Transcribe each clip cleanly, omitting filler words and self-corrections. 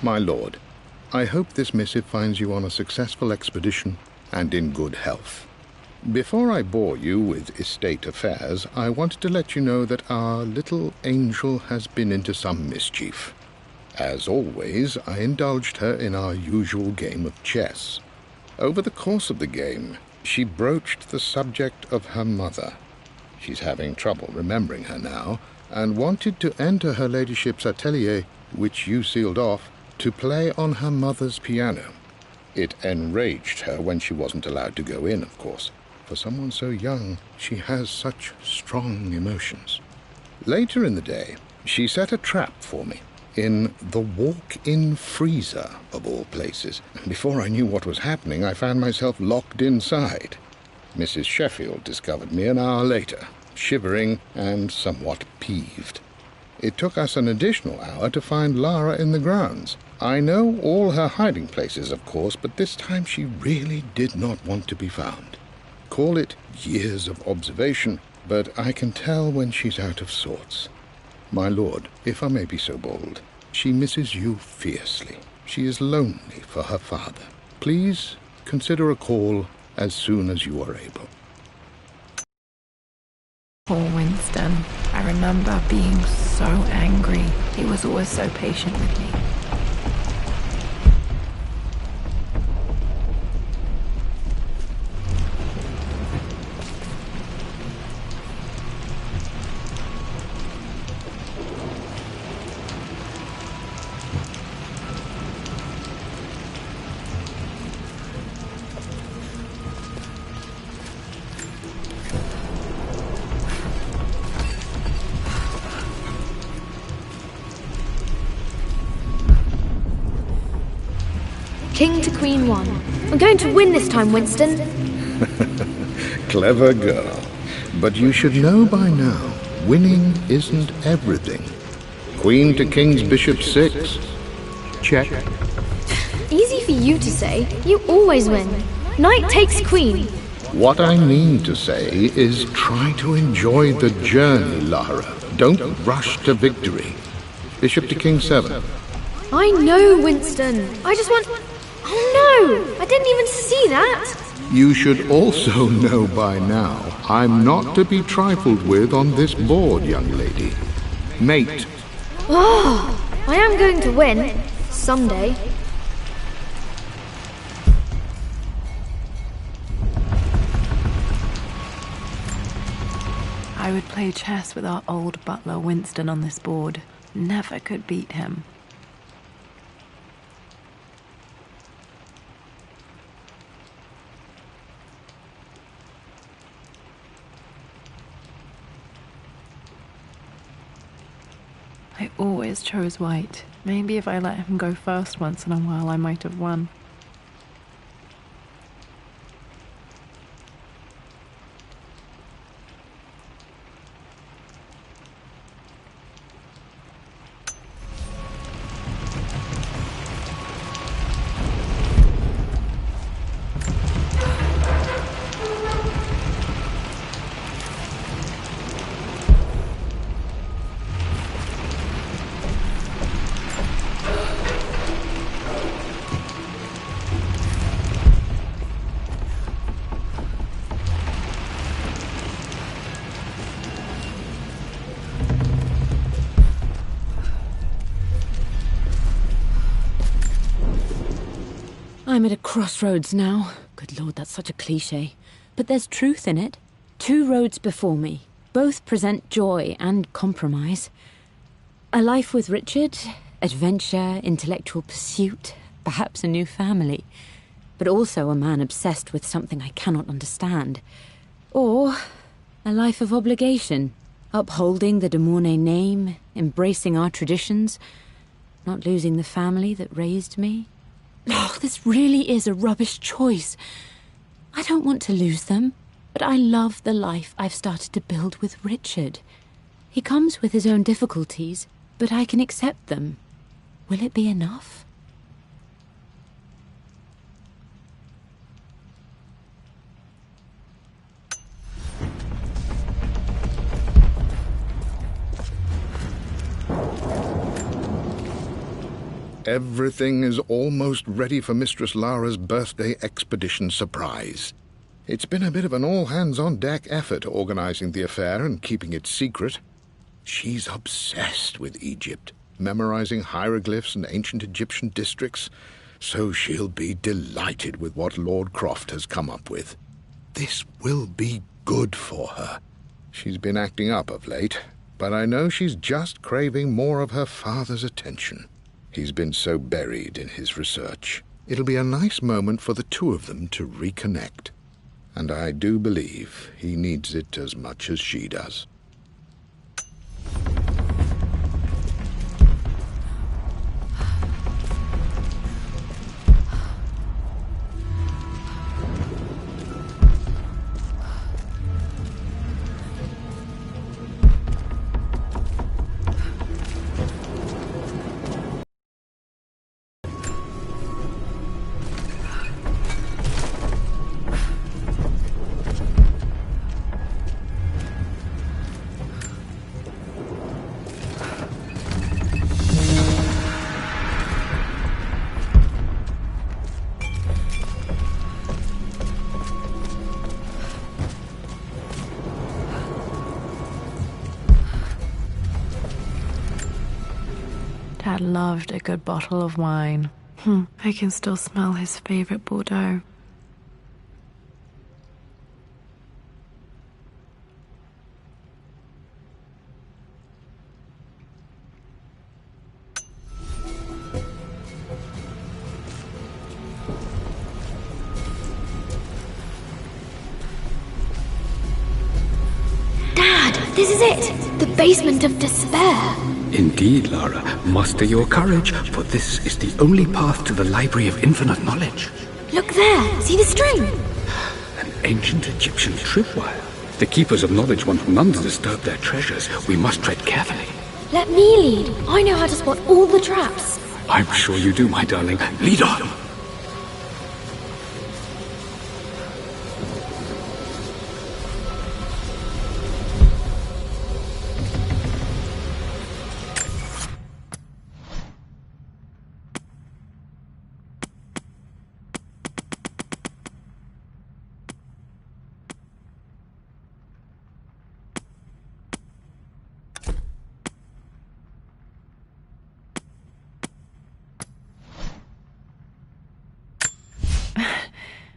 My lord, I hope this missive finds you on a successful expedition and in good health. Before I bore you with estate affairs, I wanted to let you know that our little angel has been into some mischief. As always, I indulged her in our usual game of chess. Over the course of the game, she broached the subject of her mother. She's having trouble remembering her now, and wanted to enter her ladyship's atelier, which you sealed off, to play on her mother's piano. It enraged her when she wasn't allowed to go in, of course. For someone so young, she has such strong emotions. Later in the day, she set a trap for me in the walk-in freezer, of all places. Before I knew what was happening, I found myself locked inside. Mrs. Sheffield discovered me an hour later, shivering and somewhat peeved. It took us an additional hour to find Lara in the grounds. I know all her hiding places, of course, but this time she really did not want to be found. Call it years of observation, but I can tell when she's out of sorts. My lord, if I may be so bold, she misses you fiercely. She is lonely for her father. Please consider a call as soon as you are able. Poor Winston. I remember being so angry. He was always so patient with me. King to Queen 1. I'm going to win this time, Winston. Clever girl. But you should know by now, winning isn't everything. Queen to King's Bishop 6. Check. Easy for you to say. You always win. Knight takes Queen. What I mean to say is try to enjoy the journey, Lara. Don't rush to victory. Bishop to King 7. I know, Winston. I just want... Oh no! I didn't even see that! You should also know by now, I'm not to be trifled with on this board, young lady. Mate. Oh, I am going to win. Someday. I would play chess with our old butler Winston on this board. Never could beat him. I always chose white. Maybe if I let him go first once in a while, I might have won. I'm at a crossroads now. Good Lord, that's such a cliché. But there's truth in it. Two roads before me. Both present joy and compromise. A life with Richard, adventure, intellectual pursuit, perhaps a new family. But also a man obsessed with something I cannot understand. Or a life of obligation, upholding the de Mornay name, embracing our traditions, not losing the family that raised me. Oh, this really is a rubbish choice. I don't want to lose them, but I love the life I've started to build with Richard. He comes with his own difficulties, but I can accept them. Will it be enough? Everything is almost ready for Mistress Lara's birthday expedition surprise. It's been a bit of an all-hands-on-deck effort organizing the affair and keeping it secret. She's obsessed with Egypt, memorizing hieroglyphs and ancient Egyptian districts, so she'll be delighted with what Lord Croft has come up with. This will be good for her. She's been acting up of late, but I know she's just craving more of her father's attention. He's been so buried in his research. It'll be a nice moment for the two of them to reconnect. And I do believe he needs it as much as she does. Dad loved a good bottle of wine. I can still smell his favorite Bordeaux. Dad, this is it! The basement of despair! Indeed, Lara. Muster your courage, for this is the only path to the Library of Infinite Knowledge. Look there! See the string? An ancient Egyptian tripwire. The Keepers of Knowledge want none to disturb their treasures. We must tread carefully. Let me lead. I know how to spot all the traps. I'm sure you do, my darling. Lead on!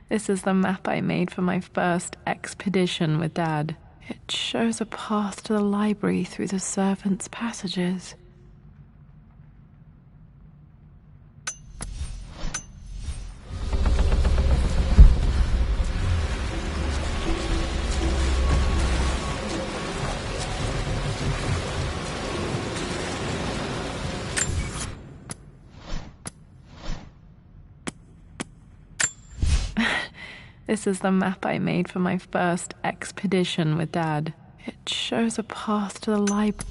This is the map I made for my first expedition with Dad. It shows a path to the library through the servants' passages. This is the map I made for my first expedition with Dad. It shows a path to the library.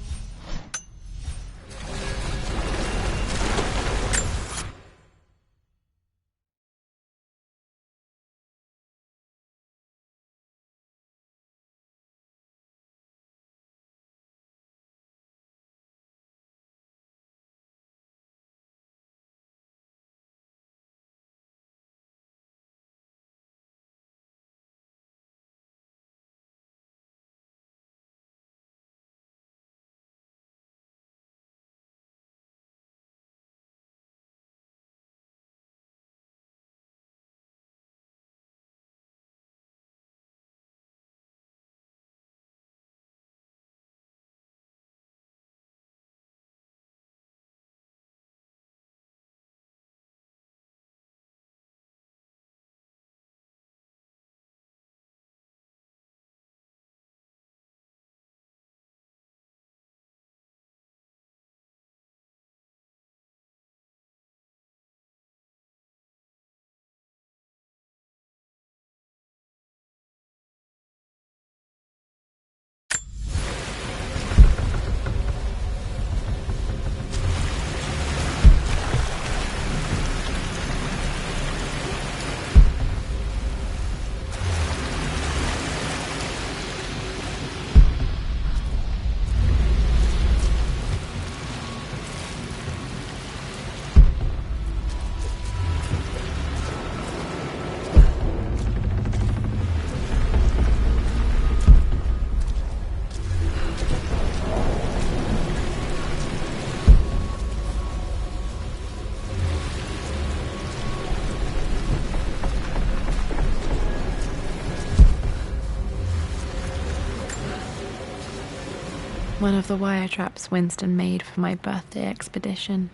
One of the wire traps Winston made for my birthday expedition.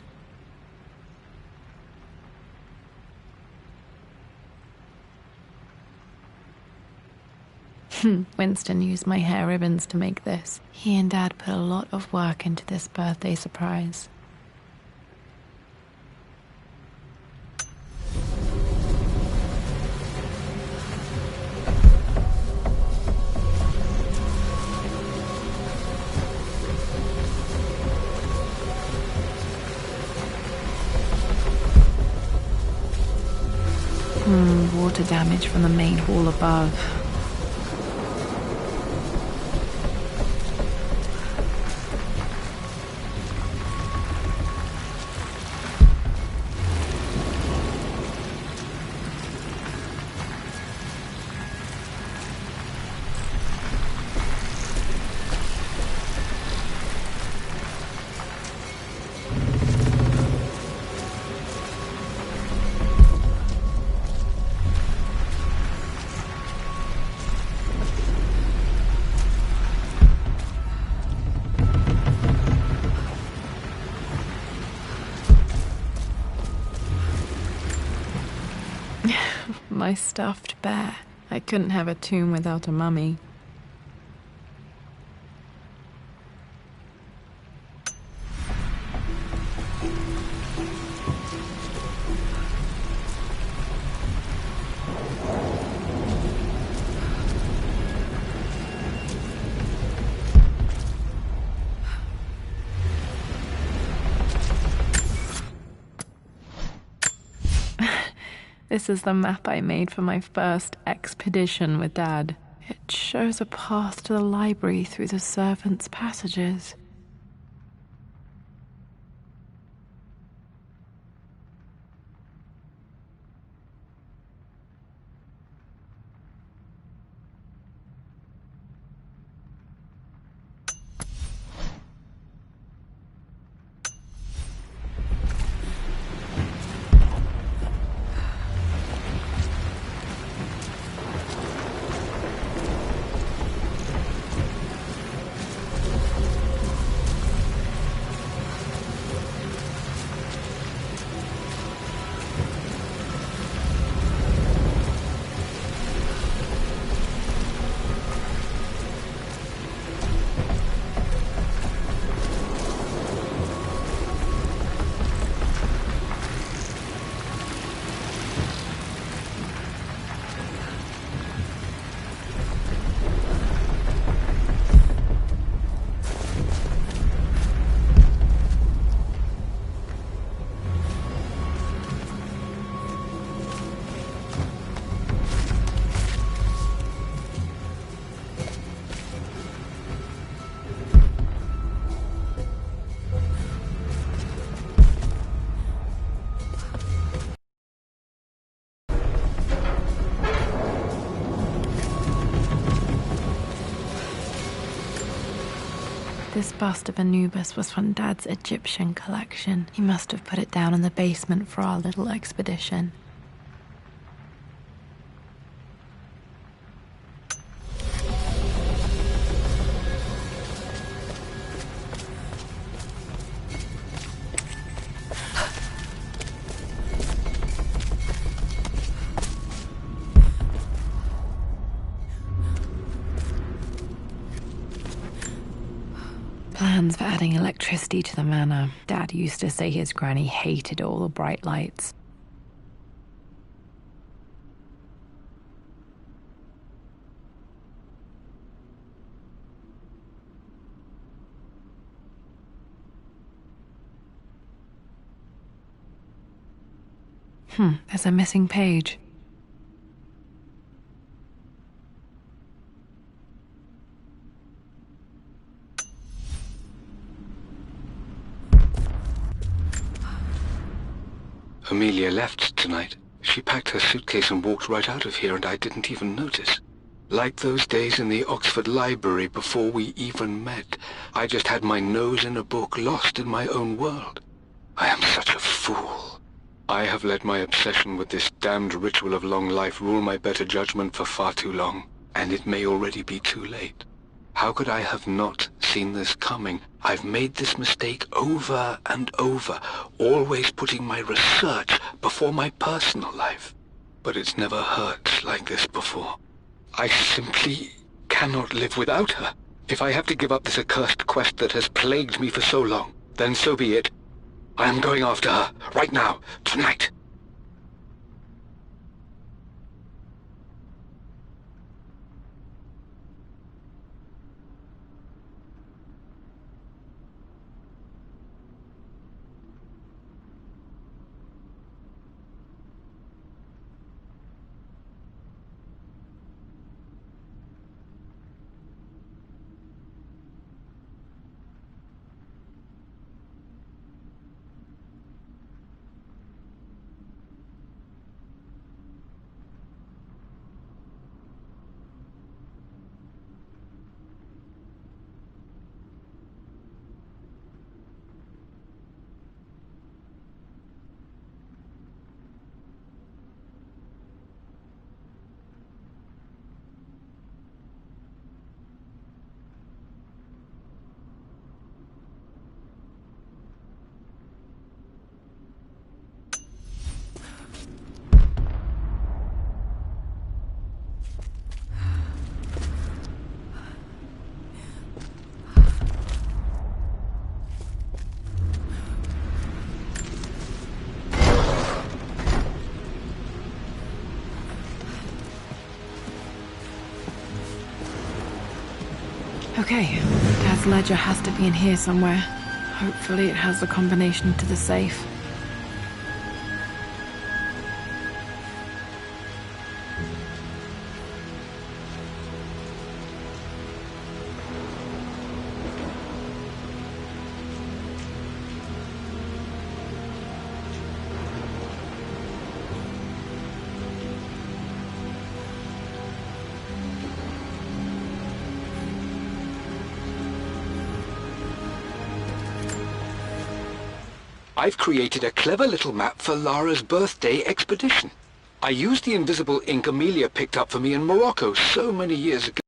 Winston used my hair ribbons to make this. He and Dad put a lot of work into this birthday surprise. Water damage from the main hall above. My stuffed bear. I couldn't have a tomb without a mummy. This is the map I made for my first expedition with Dad. It shows a path to the library through the servants' passages. This bust of Anubis was from Dad's Egyptian collection. He must have put it down in the basement for our little expedition. Plans for adding electricity to the manor. Dad used to say his granny hated all the bright lights. There's a missing page. Amelia left tonight. She packed her suitcase and walked right out of here, and I didn't even notice. Like those days in the Oxford Library before we even met. I just had my nose in a book, lost in my own world. I am such a fool. I have let my obsession with this damned ritual of long life rule my better judgment for far too long, and it may already be too late. How could I have not seen this coming. I've made this mistake over and over, always putting my research before my personal life. But it's never hurt like this before. I simply cannot live without her. If I have to give up this accursed quest that has plagued me for so long, then so be it. I am going after her, right now, tonight. Okay, Dad's ledger has to be in here somewhere. Hopefully it has the combination to the safe. I've created a clever little map for Lara's birthday expedition. I used the invisible ink Amelia picked up for me in Morocco so many years ago.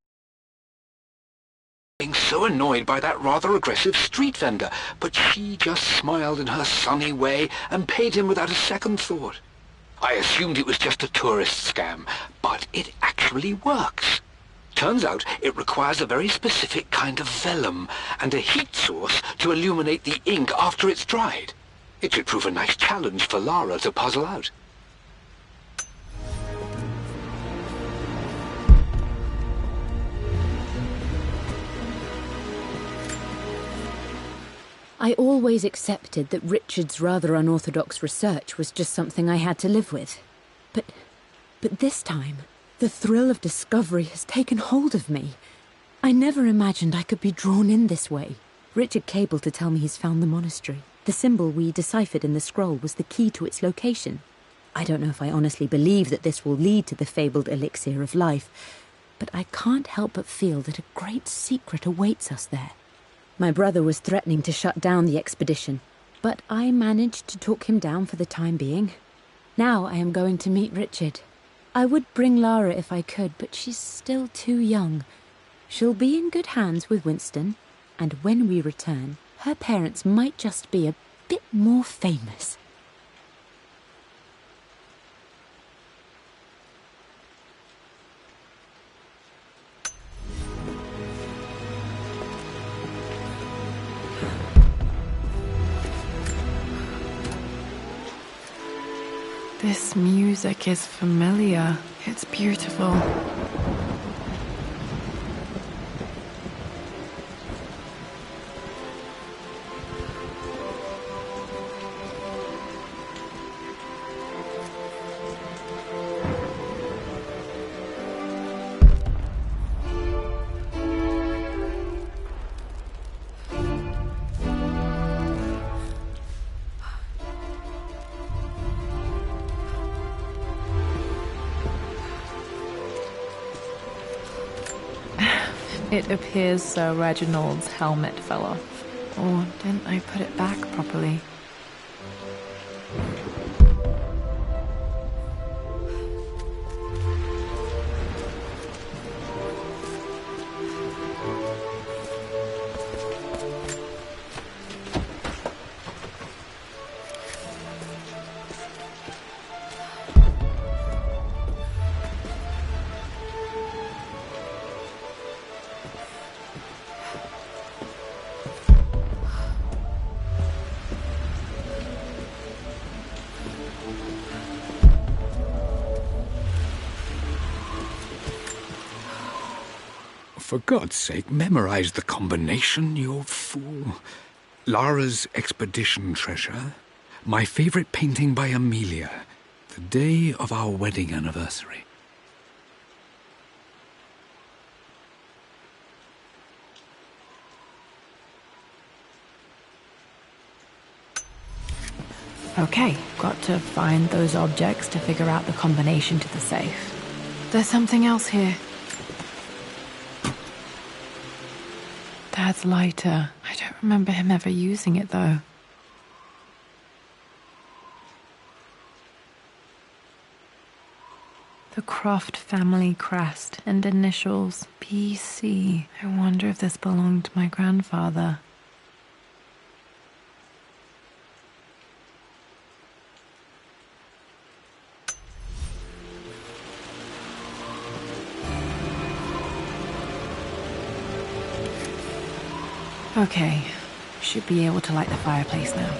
Being so annoyed by that rather aggressive street vendor, but she just smiled in her sunny way and paid him without a second thought. I assumed it was just a tourist scam, but it actually works. Turns out it requires a very specific kind of vellum and a heat source to illuminate the ink after it's dried. It should prove a nice challenge for Lara to puzzle out. I always accepted that Richard's rather unorthodox research was just something I had to live with. But this time, the thrill of discovery has taken hold of me. I never imagined I could be drawn in this way. Richard cabled to tell me he's found the monastery. The symbol we deciphered in the scroll was the key to its location. I don't know if I honestly believe that this will lead to the fabled elixir of life, but I can't help but feel that a great secret awaits us there. My brother was threatening to shut down the expedition, but I managed to talk him down for the time being. Now I am going to meet Richard. I would bring Lara if I could, but she's still too young. She'll be in good hands with Winston, and when we return, her parents might just be a bit more famous. This music is familiar. It's beautiful. It appears Sir Reginald's helmet fell off. Or didn't I put it back properly? for God's sake, memorize the combination, you fool. Lara's expedition treasure, my favorite painting by Amelia, the day of our wedding anniversary. Okay, got to find those objects to figure out the combination to the safe. There's something else here. Dad's lighter. I don't remember him ever using it, though. The Croft family crest and initials PC. I wonder if this belonged to my grandfather. Okay, should be able to light the fireplace now.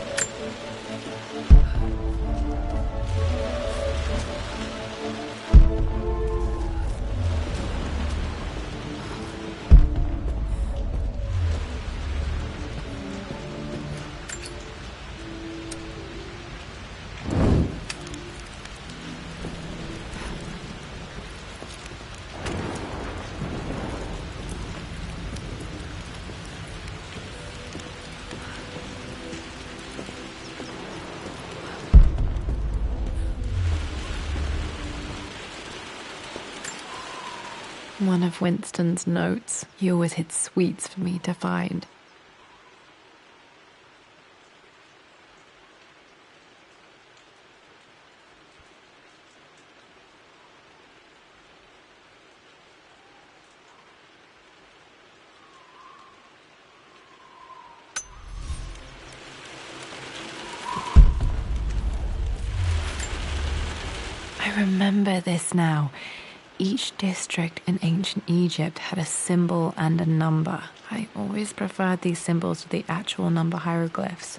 One of Winston's notes. He always hid sweets for me to find. I remember this now. Each district in ancient Egypt had a symbol and a number. I always preferred these symbols to the actual number hieroglyphs.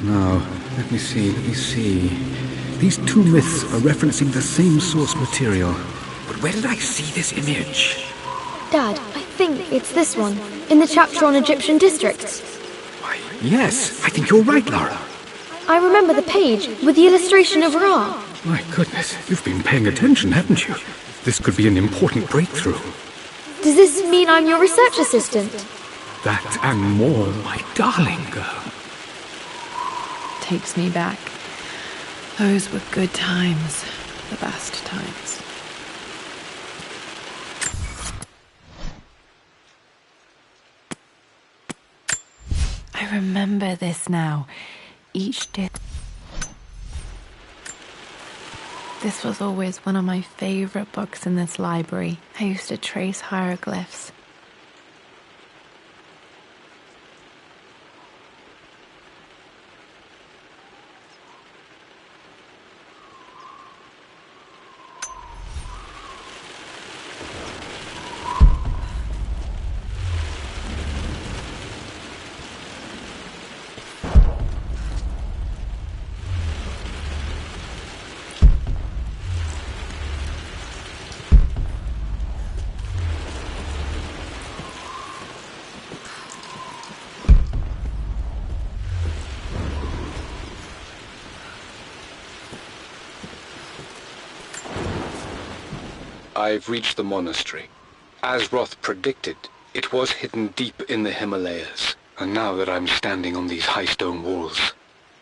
Now, let me see. These two myths are referencing the same source material. But where did I see this image? Dad, I think it's this one, in the chapter on Egyptian districts. Why, yes, I think you're right, Lara. I remember the page with the illustration of Ra. My goodness, you've been paying attention, haven't you? This could be an important breakthrough. Does this mean I'm your research assistant? That and more, my darling girl. Takes me back. Those were good times. The best times. I remember this now. This was always one of my favorite books in this library. I used to trace hieroglyphs. I've reached the monastery. As Roth predicted, it was hidden deep in the Himalayas. And now that I'm standing on these high stone walls,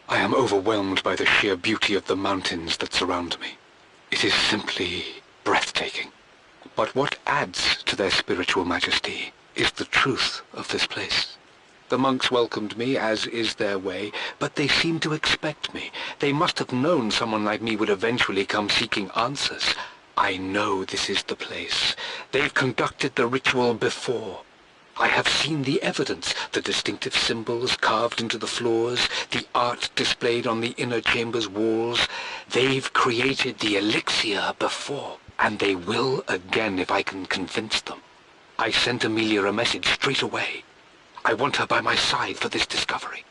I am overwhelmed by the sheer beauty of the mountains that surround me. It is simply breathtaking. But what adds to their spiritual majesty is the truth of this place. The monks welcomed me, as is their way, but they seemed to expect me. They must have known someone like me would eventually come seeking answers. I know this is the place. They've conducted the ritual before. I have seen the evidence, the distinctive symbols carved into the floors, the art displayed on the inner chamber's walls. They've created the elixir before, and they will again if I can convince them. I sent Amelia a message straight away. I want her by my side for this discovery.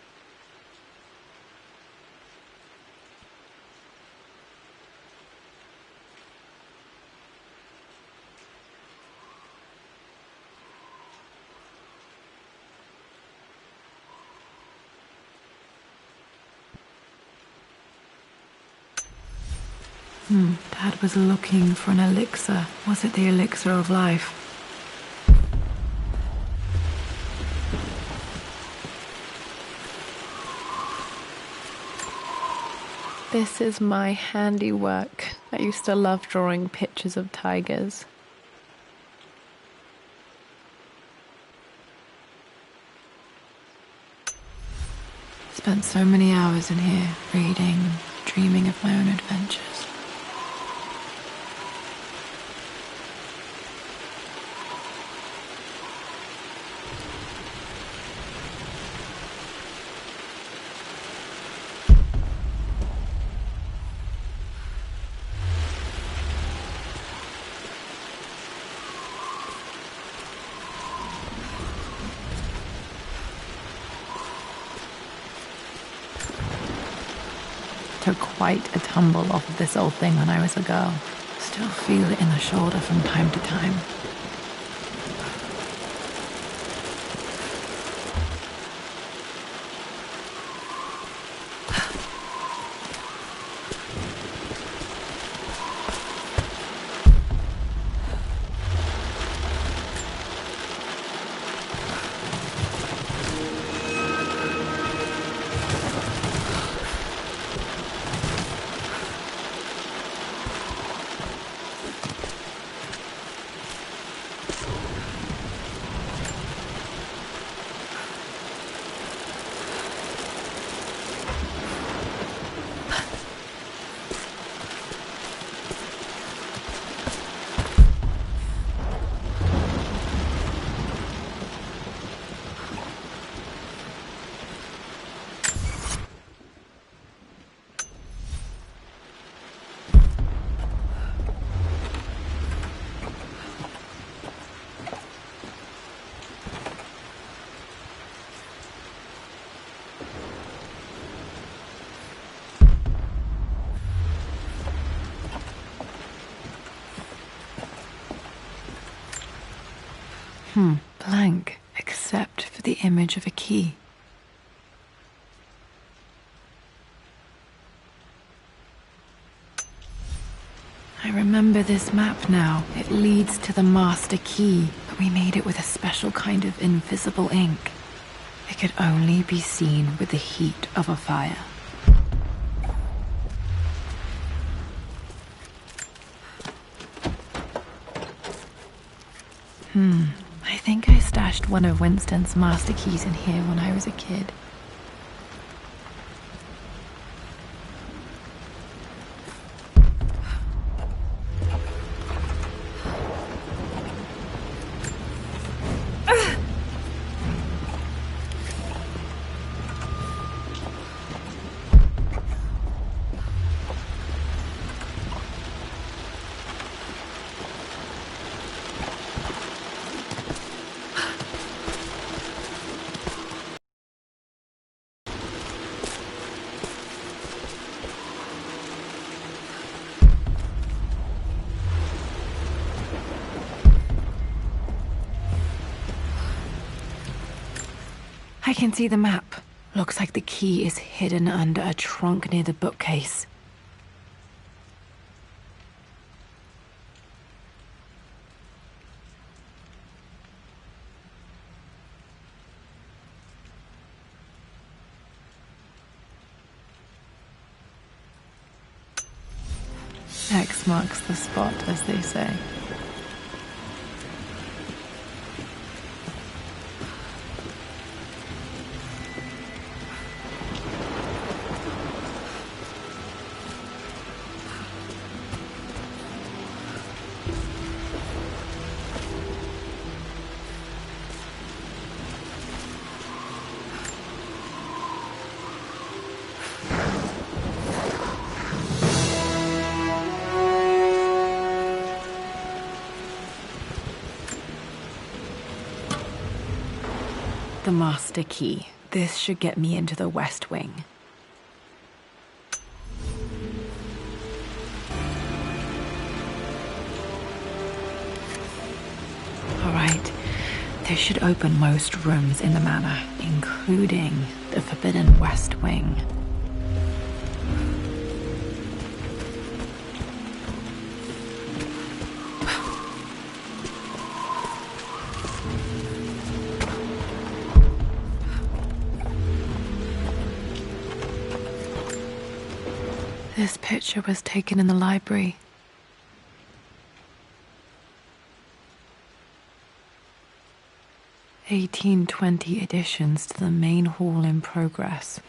Dad was looking for an elixir. Was it the elixir of life? This is my handiwork. I used to love drawing pictures of tigers. Spent so many hours in here, reading, dreaming of my own adventures. Took quite a tumble off of this old thing when I was a girl. Still feel it in the shoulder from time to time. Blank, except for the image of a key. I remember this map now. It leads to the master key, but we made it with a special kind of invisible ink. It could only be seen with the heat of a fire. I think I stashed one of Winston's master keys in here when I was a kid. I can see the map. Looks like the key is hidden under a trunk near the bookcase. X marks the spot, as they say. the master key. This should get me into the West Wing. All right. This should open most rooms in the manor, including the Forbidden West Wing. This picture was taken in the library. "1820 additions to the main hall in progress."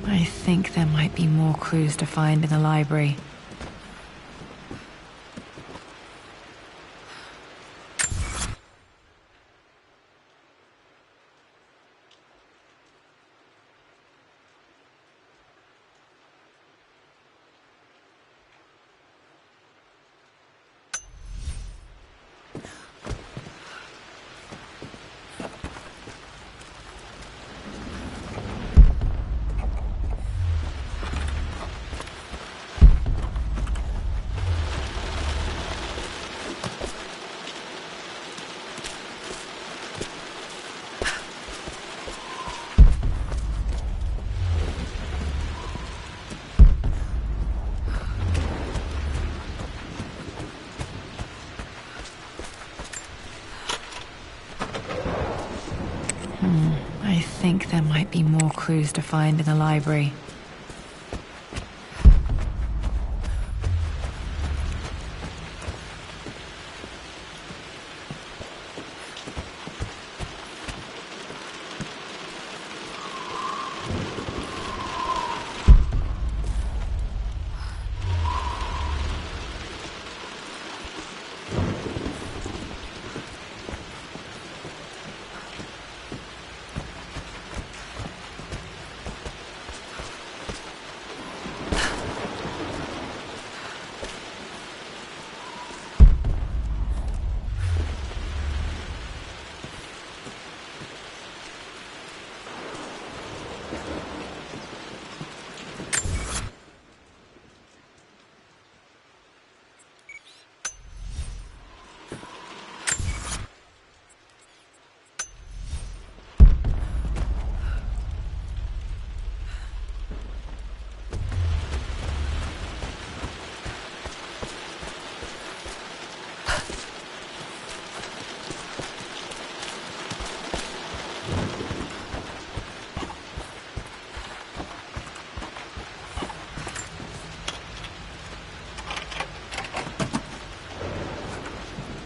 I think there might be more clues to find in the library. I think there might be more clues to find in the library.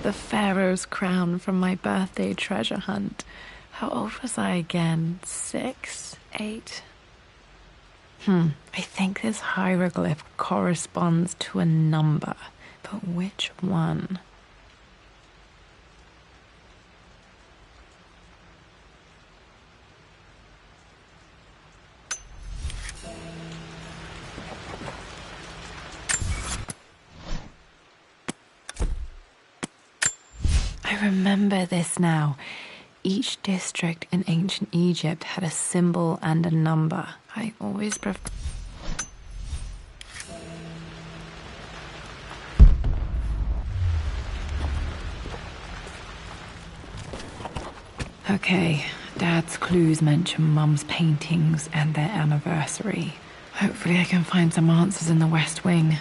the Pharaoh's crown from my birthday treasure hunt. How old was I again? 6? 8? I think this hieroglyph corresponds to a number, but which one? I remember this now. Each district in ancient Egypt had a symbol and a number. I always Okay, Dad's clues mention Mum's paintings and their anniversary. Hopefully I can find some answers in the West Wing.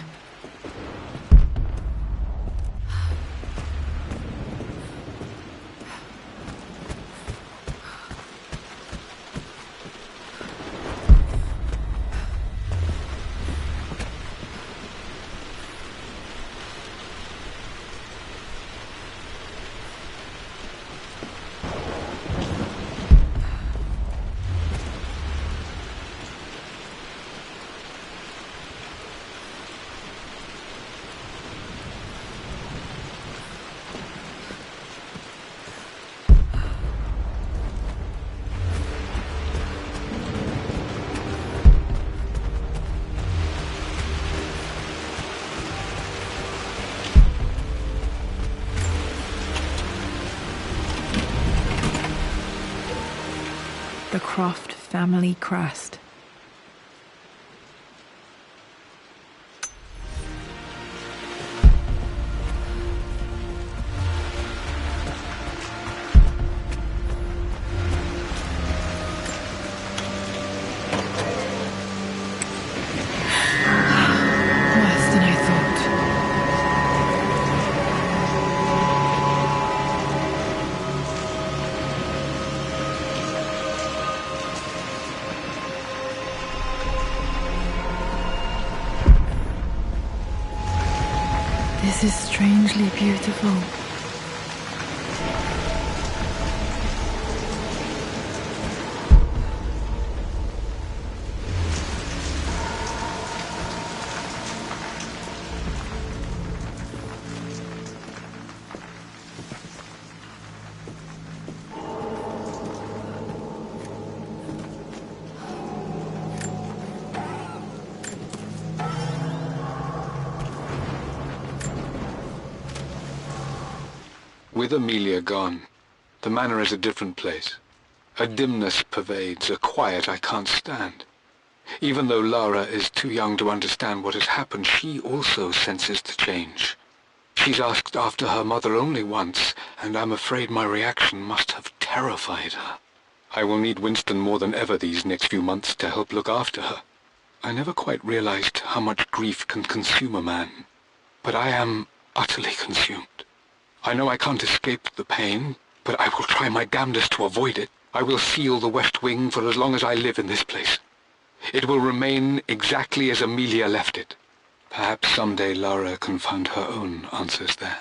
The Croft family crest. Worse than I thought. This is strangely beautiful. With Amelia gone, the manor is a different place. A dimness pervades, a quiet I can't stand. Even though Lara is too young to understand what has happened, she also senses the change. She's asked after her mother only once, and I'm afraid my reaction must have terrified her. I will need Winston more than ever these next few months to help look after her. I never quite realized how much grief can consume a man, but I am utterly consumed. I know I can't escape the pain, but I will try my damnedest to avoid it. I will seal the West Wing for as long as I live in this place. It will remain exactly as Amelia left it. Perhaps someday Lara can find her own answers there.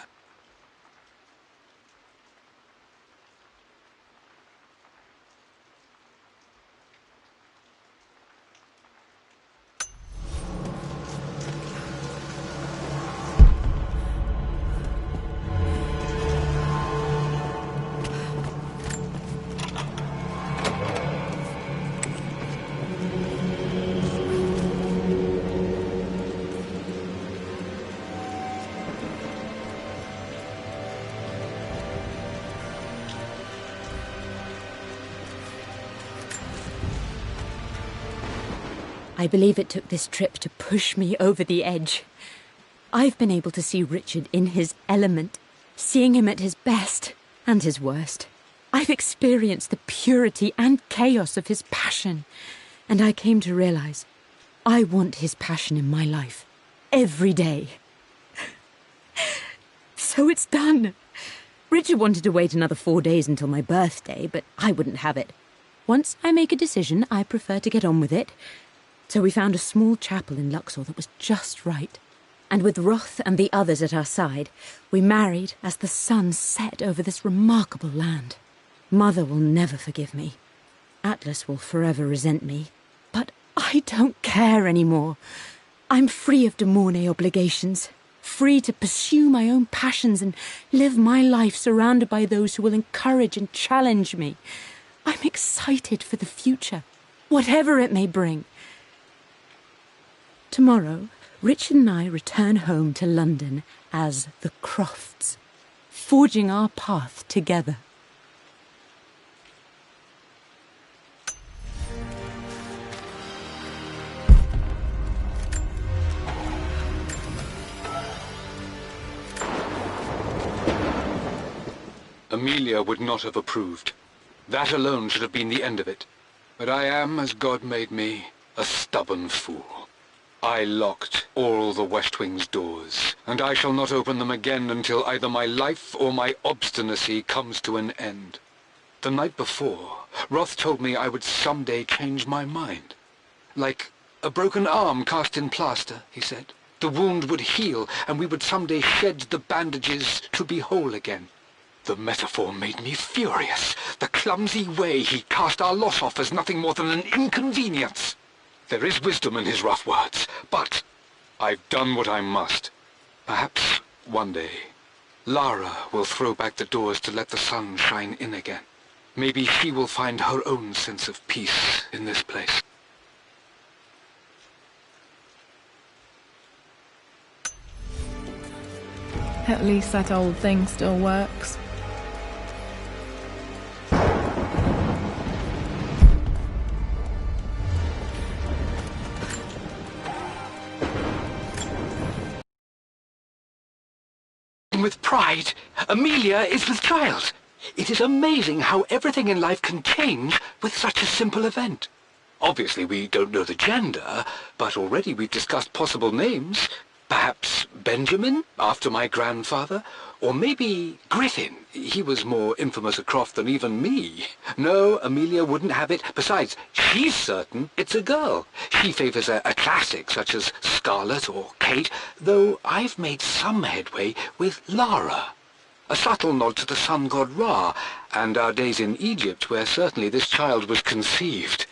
I believe it took this trip to push me over the edge. I've been able to see Richard in his element, seeing him at his best and his worst. I've experienced the purity and chaos of his passion, and I came to realize I want his passion in my life every day. So it's done. Richard wanted to wait another 4 days until my birthday, but I wouldn't have it. Once I make a decision, I prefer to get on with it. So we found a small chapel in Luxor that was just right. And with Roth and the others at our side, we married as the sun set over this remarkable land. Mother will never forgive me. Atlas will forever resent me. But I don't care anymore. I'm free of de Mornay obligations, free to pursue my own passions and live my life surrounded by those who will encourage and challenge me. I'm excited for the future, whatever it may bring. Tomorrow, Richard and I return home to London as the Crofts, forging our path together. Amelia would not have approved. That alone should have been the end of it. But I am, as God made me, a stubborn fool. I locked all the West Wing's doors, and I shall not open them again until either my life or my obstinacy comes to an end. The night before, Roth told me I would someday change my mind. Like a broken arm cast in plaster, he said. The wound would heal, and we would someday shed the bandages to be whole again. The metaphor made me furious. The clumsy way he cast our loss off as nothing more than an inconvenience. There is wisdom in his rough words, but I've done what I must. Perhaps one day, Lara will throw back the doors to let the sun shine in again. Maybe she will find her own sense of peace in this place. At least that old thing still works. With pride, Amelia is with child. It is amazing how everything in life can change with such a simple event. Obviously we don't know the gender, but already we've discussed possible names. Perhaps Benjamin, after my grandfather, or maybe Griffin. He was more infamous a Croft than even me. No, Amelia wouldn't have it. Besides, she's certain it's a girl. She favours a classic such as Scarlet or Kate, though I've made some headway with Lara. A subtle nod to the sun god Ra, and our days in Egypt, where certainly this child was conceived.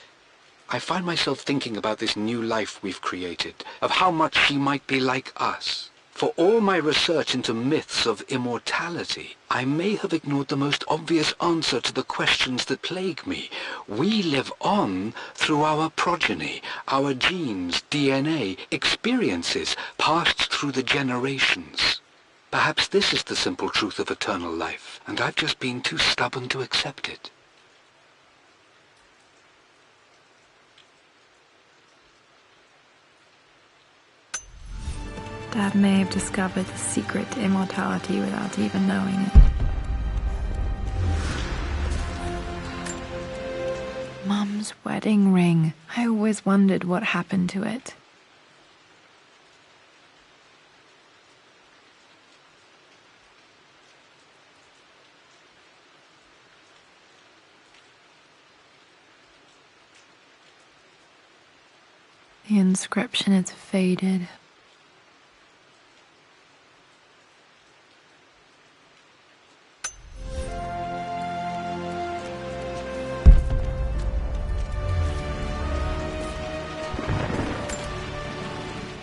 I find myself thinking about this new life we've created, of how much she might be like us. For all my research into myths of immortality, I may have ignored the most obvious answer to the questions that plague me. We live on through our progeny, our genes, DNA, experiences, passed through the generations. Perhaps this is the simple truth of eternal life, and I've just been too stubborn to accept it. Dad may have discovered the secret to immortality without even knowing it. Mum's wedding ring. I always wondered what happened to it. The inscription is faded.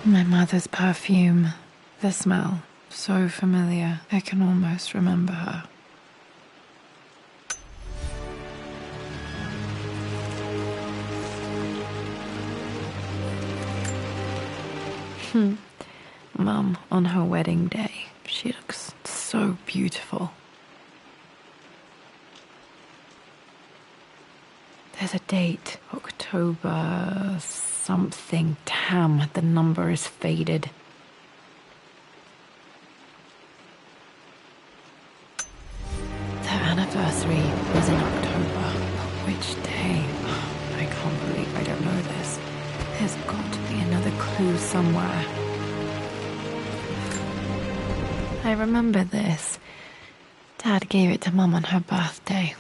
My mother's perfume. The smell. So familiar. I can almost remember her. Mum, on her wedding day, she looks so beautiful. There's a date. October something. Damn, the number is faded. The anniversary was in October. But which day? I can't believe I don't know this. There's got to be another clue somewhere. I remember this. Dad gave it to Mum on her birthday.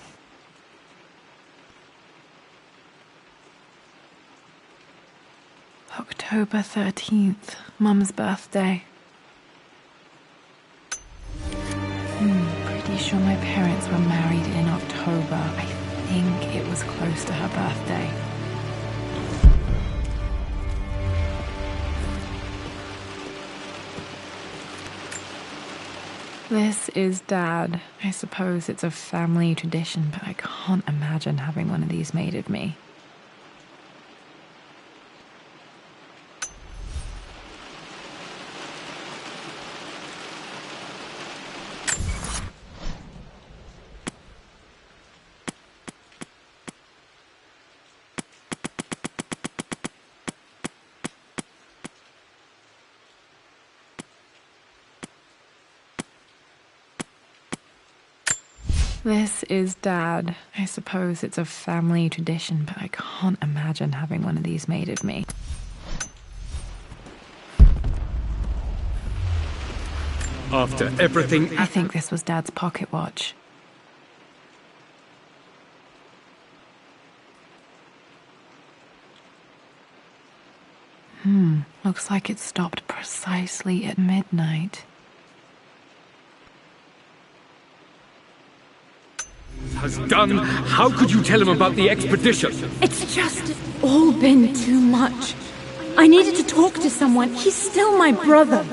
October 13th, Mum's birthday. sure my parents were married in October. I think it was close to her birthday. This is Dad. I suppose it's a family tradition, but I can't imagine having one of these made of me. This is Dad. I suppose it's a family tradition, but I can't imagine having one of these made of me. After everything... I think this was Dad's pocket watch. Looks like it stopped precisely at midnight. Has done. How could you tell him about the expedition? It's just all been too much. I needed to talk to someone. He's still my brother.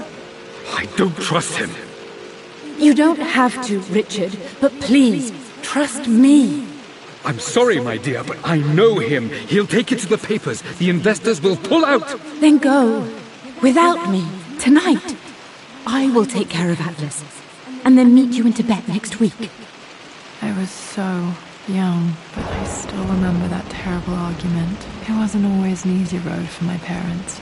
I don't trust him. You don't have to, Richard, but please, trust me. I'm sorry, my dear, but I know him. He'll take it to the papers. The investors will pull out. Then go. Without me. Tonight. I will take care of Atlas. And then meet you in Tibet next week. I was so young, but I still remember that terrible argument. It wasn't always an easy road for my parents.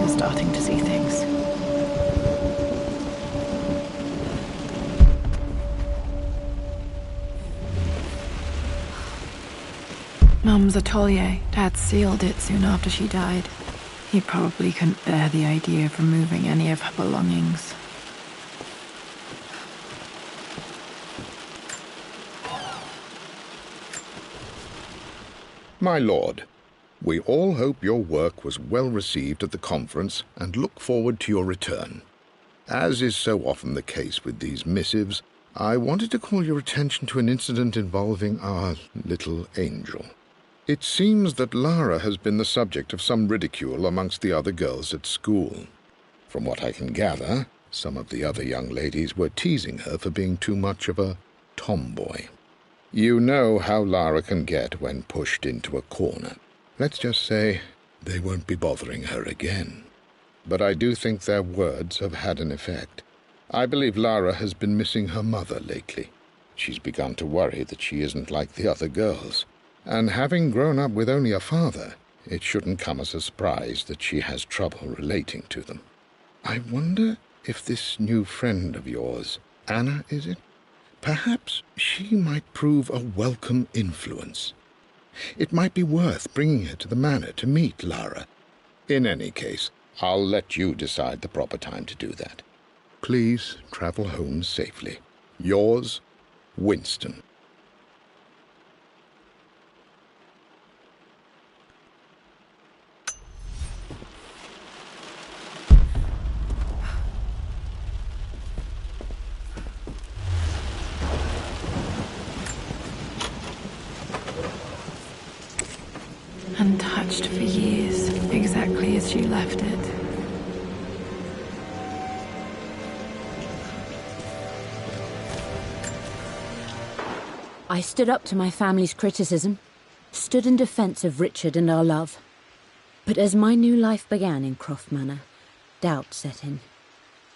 Starting to see things. Mum's atelier. Dad sealed it soon after she died. He probably couldn't bear the idea of removing any of her belongings. My lord, we all hope your work was well received at the conference and look forward to your return. As is so often the case with these missives, I wanted to call your attention to an incident involving our little angel. It seems that Lara has been the subject of some ridicule amongst the other girls at school. From what I can gather, some of the other young ladies were teasing her for being too much of a tomboy. You know how Lara can get when pushed into a corner. Let's just say they won't be bothering her again. But I do think their words have had an effect. I believe Lara has been missing her mother lately. She's begun to worry that she isn't like the other girls. And having grown up with only a father, it shouldn't come as a surprise that she has trouble relating to them. I wonder if this new friend of yours, Anna, is it? Perhaps she might prove a welcome influence. It might be worth bringing her to the manor to meet Lara. In any case, I'll let you decide the proper time to do that. Please travel home safely. Yours, Winston. Untouched for years, exactly as she left it. I stood up to my family's criticism, stood in defense of Richard and our love. But as my new life began in Croft Manor, doubt set in.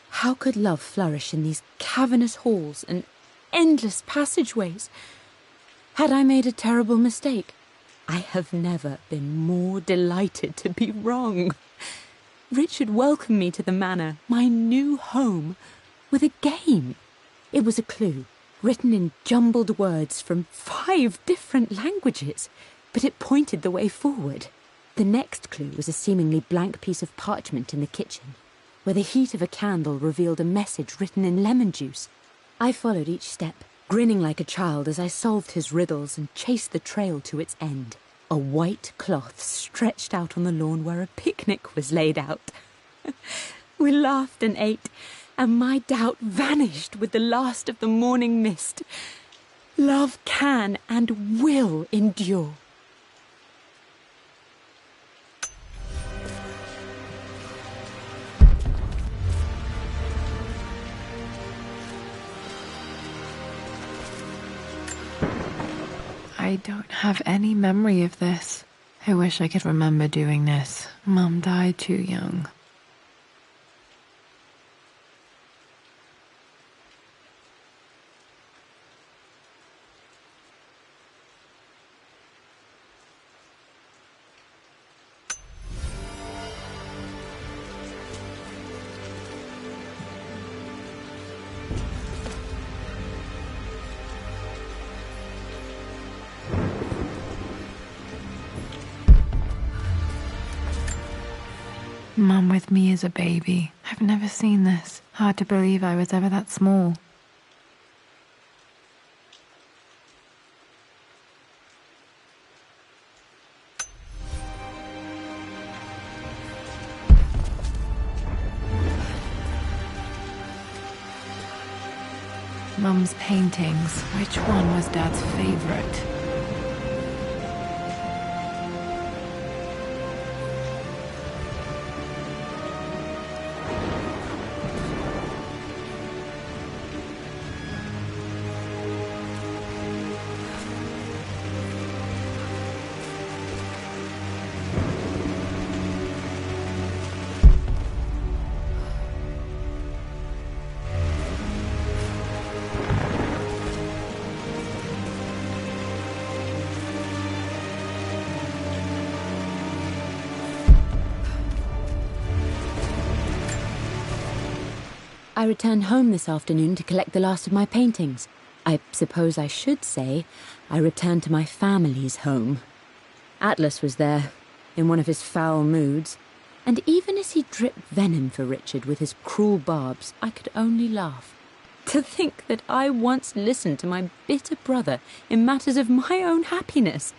How could love flourish in these cavernous halls and endless passageways? Had I made a terrible mistake? I have never been more delighted to be wrong. Richard welcomed me to the manor, my new home, with a game. It was a clue, written in jumbled words from 5 different languages, but it pointed the way forward. The next clue was a seemingly blank piece of parchment in the kitchen, where the heat of a candle revealed a message written in lemon juice. I followed each step, grinning like a child as I solved his riddles and chased the trail to its end. A white cloth stretched out on the lawn where a picnic was laid out. We laughed and ate, and my doubt vanished with the last of the morning mist. Love can and will endure. I don't have any memory of this. I wish I could remember doing this. Mum died too young. Mum with me as a baby. I've never seen this. Hard to believe I was ever that small. Mum's paintings. Which one was Dad's favorite? I returned home this afternoon to collect the last of my paintings. I suppose I should say I returned to my family's home. Atlas was there, in one of his foul moods, and even as he dripped venom for Richard with his cruel barbs, I could only laugh. To think that I once listened to my bitter brother in matters of my own happiness.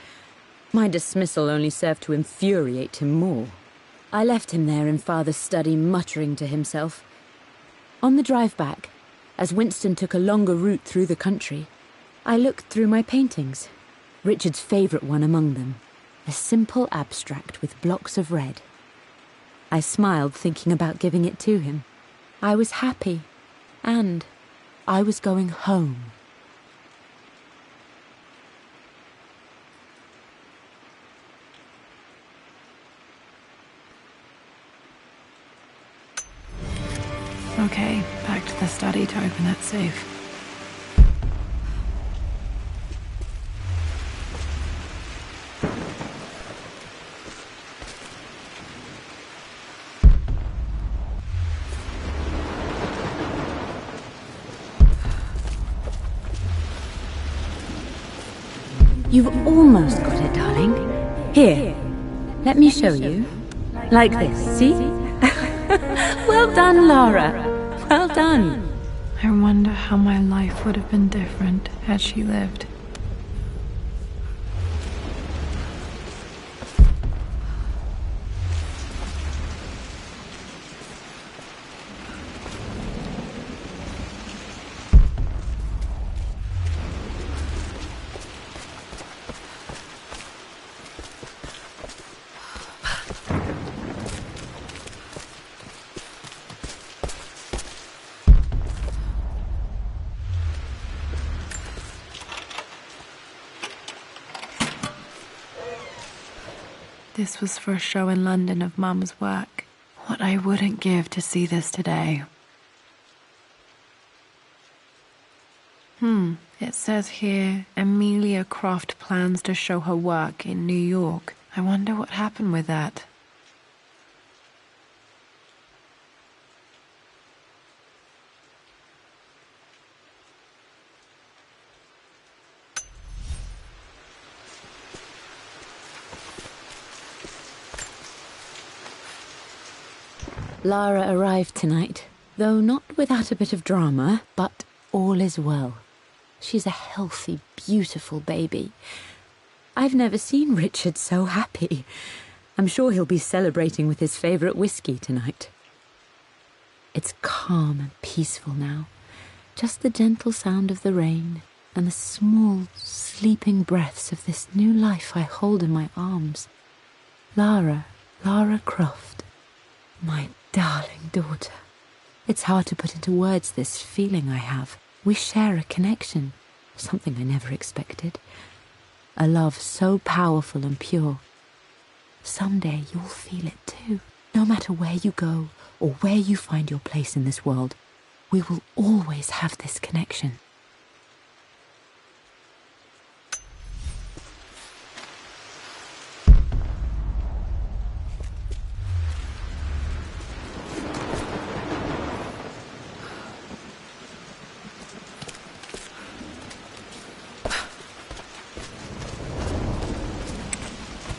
My dismissal only served to infuriate him more. I left him there in Father's study, muttering to himself. On the drive back, as Winston took a longer route through the country, I looked through my paintings, Richard's favourite one among them, a simple abstract with blocks of red. I smiled, thinking about giving it to him. I was happy, and I was going home. Okay, back to the study to open that safe. You've almost got it, darling. Here, let me show you. Like this, see? Well done, Lara. Well done. I wonder how my life would have been different had she lived. This was for a show in London of Mum's work. What I wouldn't give to see this today. It says here, Amelia Croft plans to show her work in New York. I wonder what happened with that. Lara arrived tonight, though not without a bit of drama, but all is well. She's a healthy, beautiful baby. I've never seen Richard so happy. I'm sure he'll be celebrating with his favourite whiskey tonight. It's calm and peaceful now. Just the gentle sound of the rain and the small, sleeping breaths of this new life I hold in my arms. Lara Croft, my darling daughter. It's hard to put into words this feeling I have. We share a connection, something I never expected. A love so powerful and pure. Someday you'll feel it too. No matter where you go or where you find your place in this world, we will always have this connection.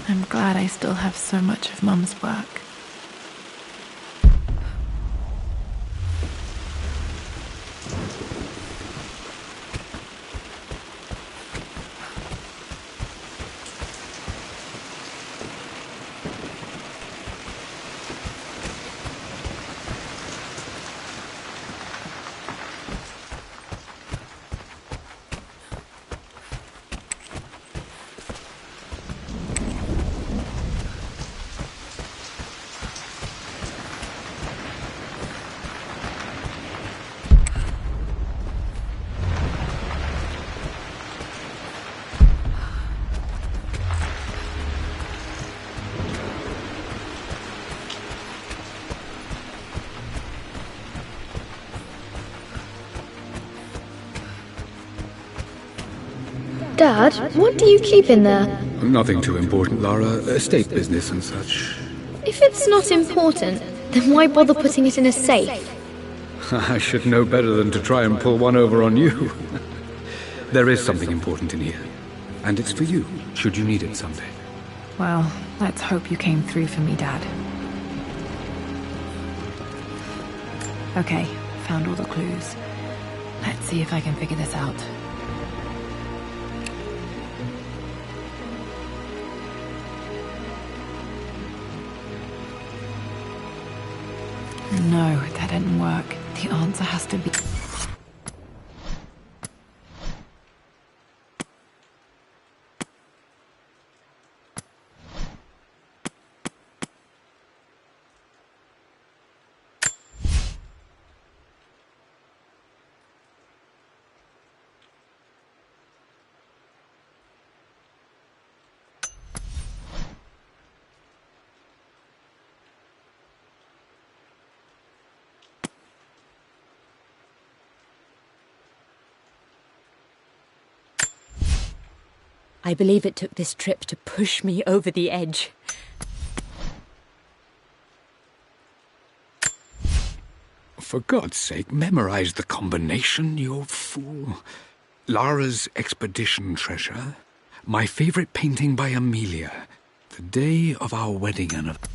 I'm glad I still have so much of Mum's work. Dad, what do you keep in there? Nothing too important, Lara. Estate business and such. If it's not important, then why bother putting it in a safe? I should know better than to try and pull one over on you. There is something important in here. And it's for you, should you need it someday. Well, let's hope you came through for me, Dad. Okay, found all the clues. Let's see if I can figure this out. No, that didn't work. The answer has to be... I believe it took this trip to push me over the edge. For God's sake, memorize the combination, you fool. Lara's expedition treasure. My favourite painting by Amelia. The day of our wedding anniversary.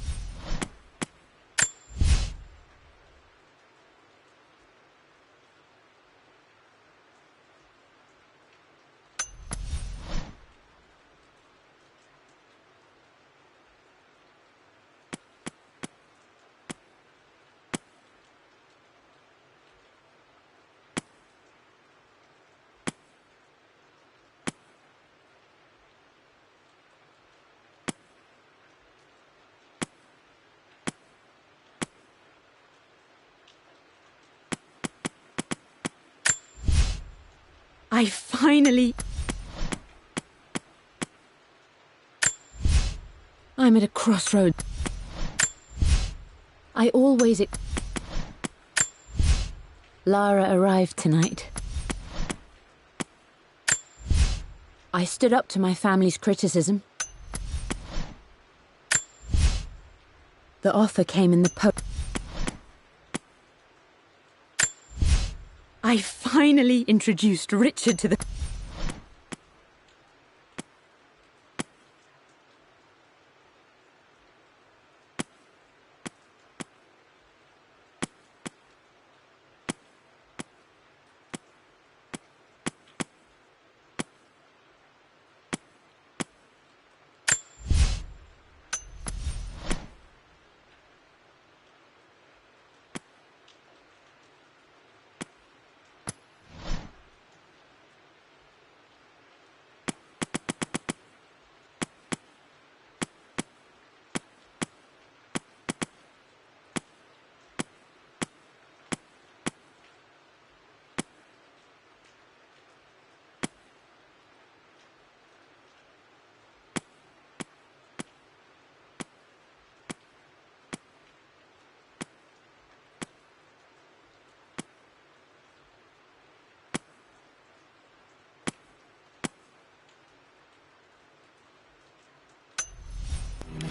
I finally... I'm at a crossroads. I always... Lara arrived tonight. I stood up to my family's criticism. The offer came in the post. I finally introduced Richard to the...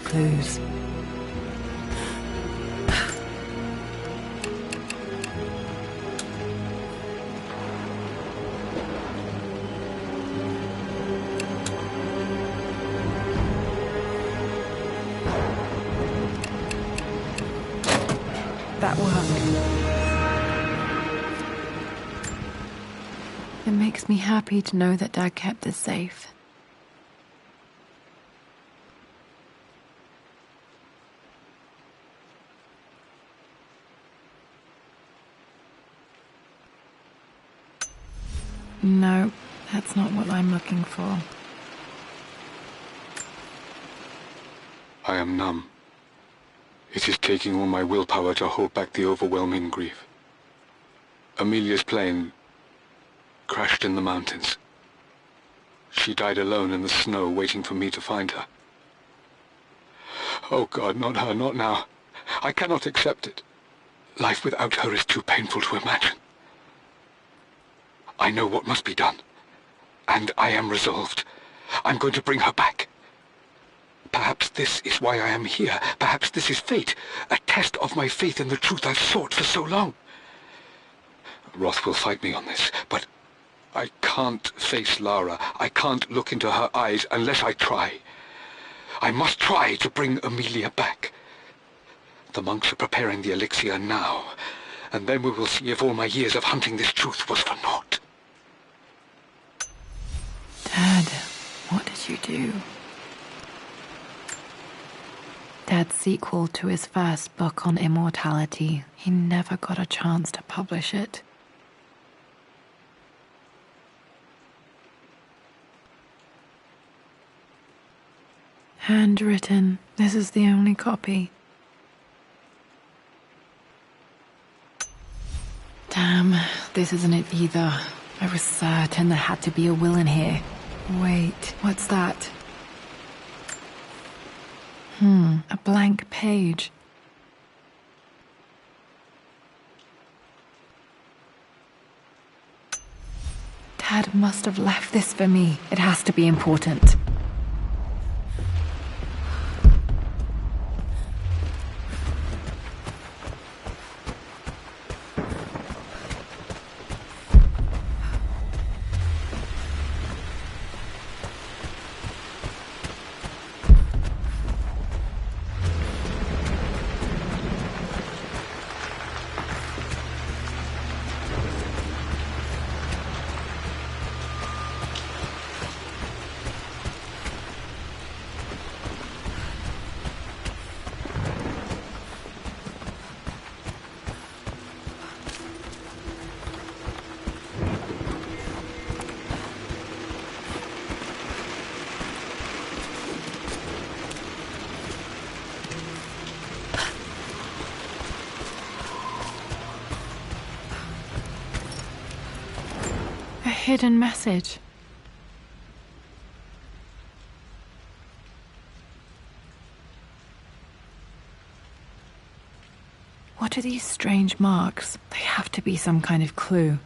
clues. That worked. It makes me happy to know that Dad kept this safe. No, that's not what I'm looking for. I am numb. It is taking all my willpower to hold back the overwhelming grief. Amelia's plane crashed in the mountains. She died alone in the snow, waiting for me to find her. Oh God, not her, not now. I cannot accept it. Life without her is too painful to imagine. I know what must be done, and I am resolved. I'm going to bring her back. Perhaps this is why I am here. Perhaps this is fate, a test of my faith in the truth I've sought for so long. Roth will fight me on this, but I can't face Lara. I can't look into her eyes unless I try. I must try to bring Amelia back. The monks are preparing the elixir now, and then we will see if all my years of hunting this truth was for naught. Dad, what did you do? Dad's sequel to his first book on immortality, he never got a chance to publish it. Handwritten. This is the only copy. Damn, this isn't it either. I was certain there had to be a will in here. Wait, what's that? A blank page. Dad must have left this for me. It has to be important. Hidden message. What are these strange marks? They have to be some kind of clue.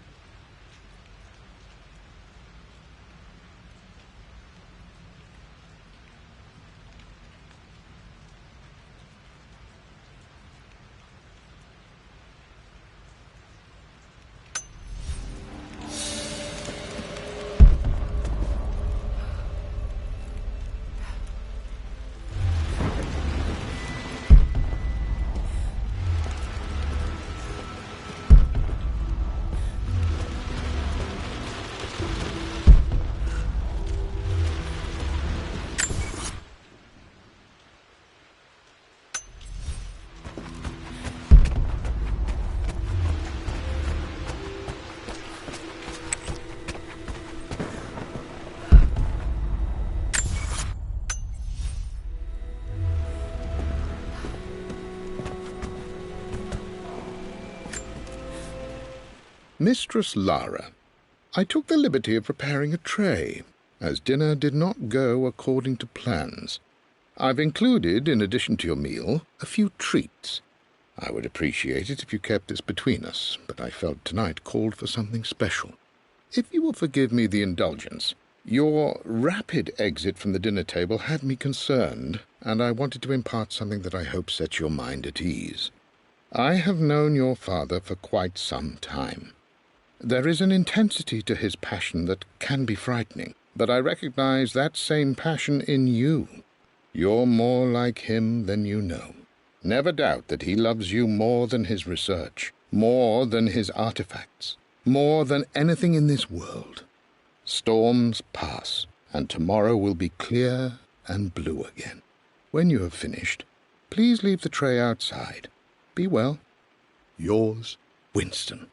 Mistress Lara, I took the liberty of preparing a tray, as dinner did not go according to plans. I've included, in addition to your meal, a few treats. I would appreciate it if you kept this between us, but I felt tonight called for something special. If you will forgive me the indulgence, your rapid exit from the dinner table had me concerned, and I wanted to impart something that I hope sets your mind at ease. I have known your father for quite some time. There is an intensity to his passion that can be frightening, but I recognize that same passion in you. You're more like him than you know. Never doubt that he loves you more than his research, more than his artifacts, more than anything in this world. Storms pass, and tomorrow will be clear and blue again. When you have finished, please leave the tray outside. Be well. Yours, Winston.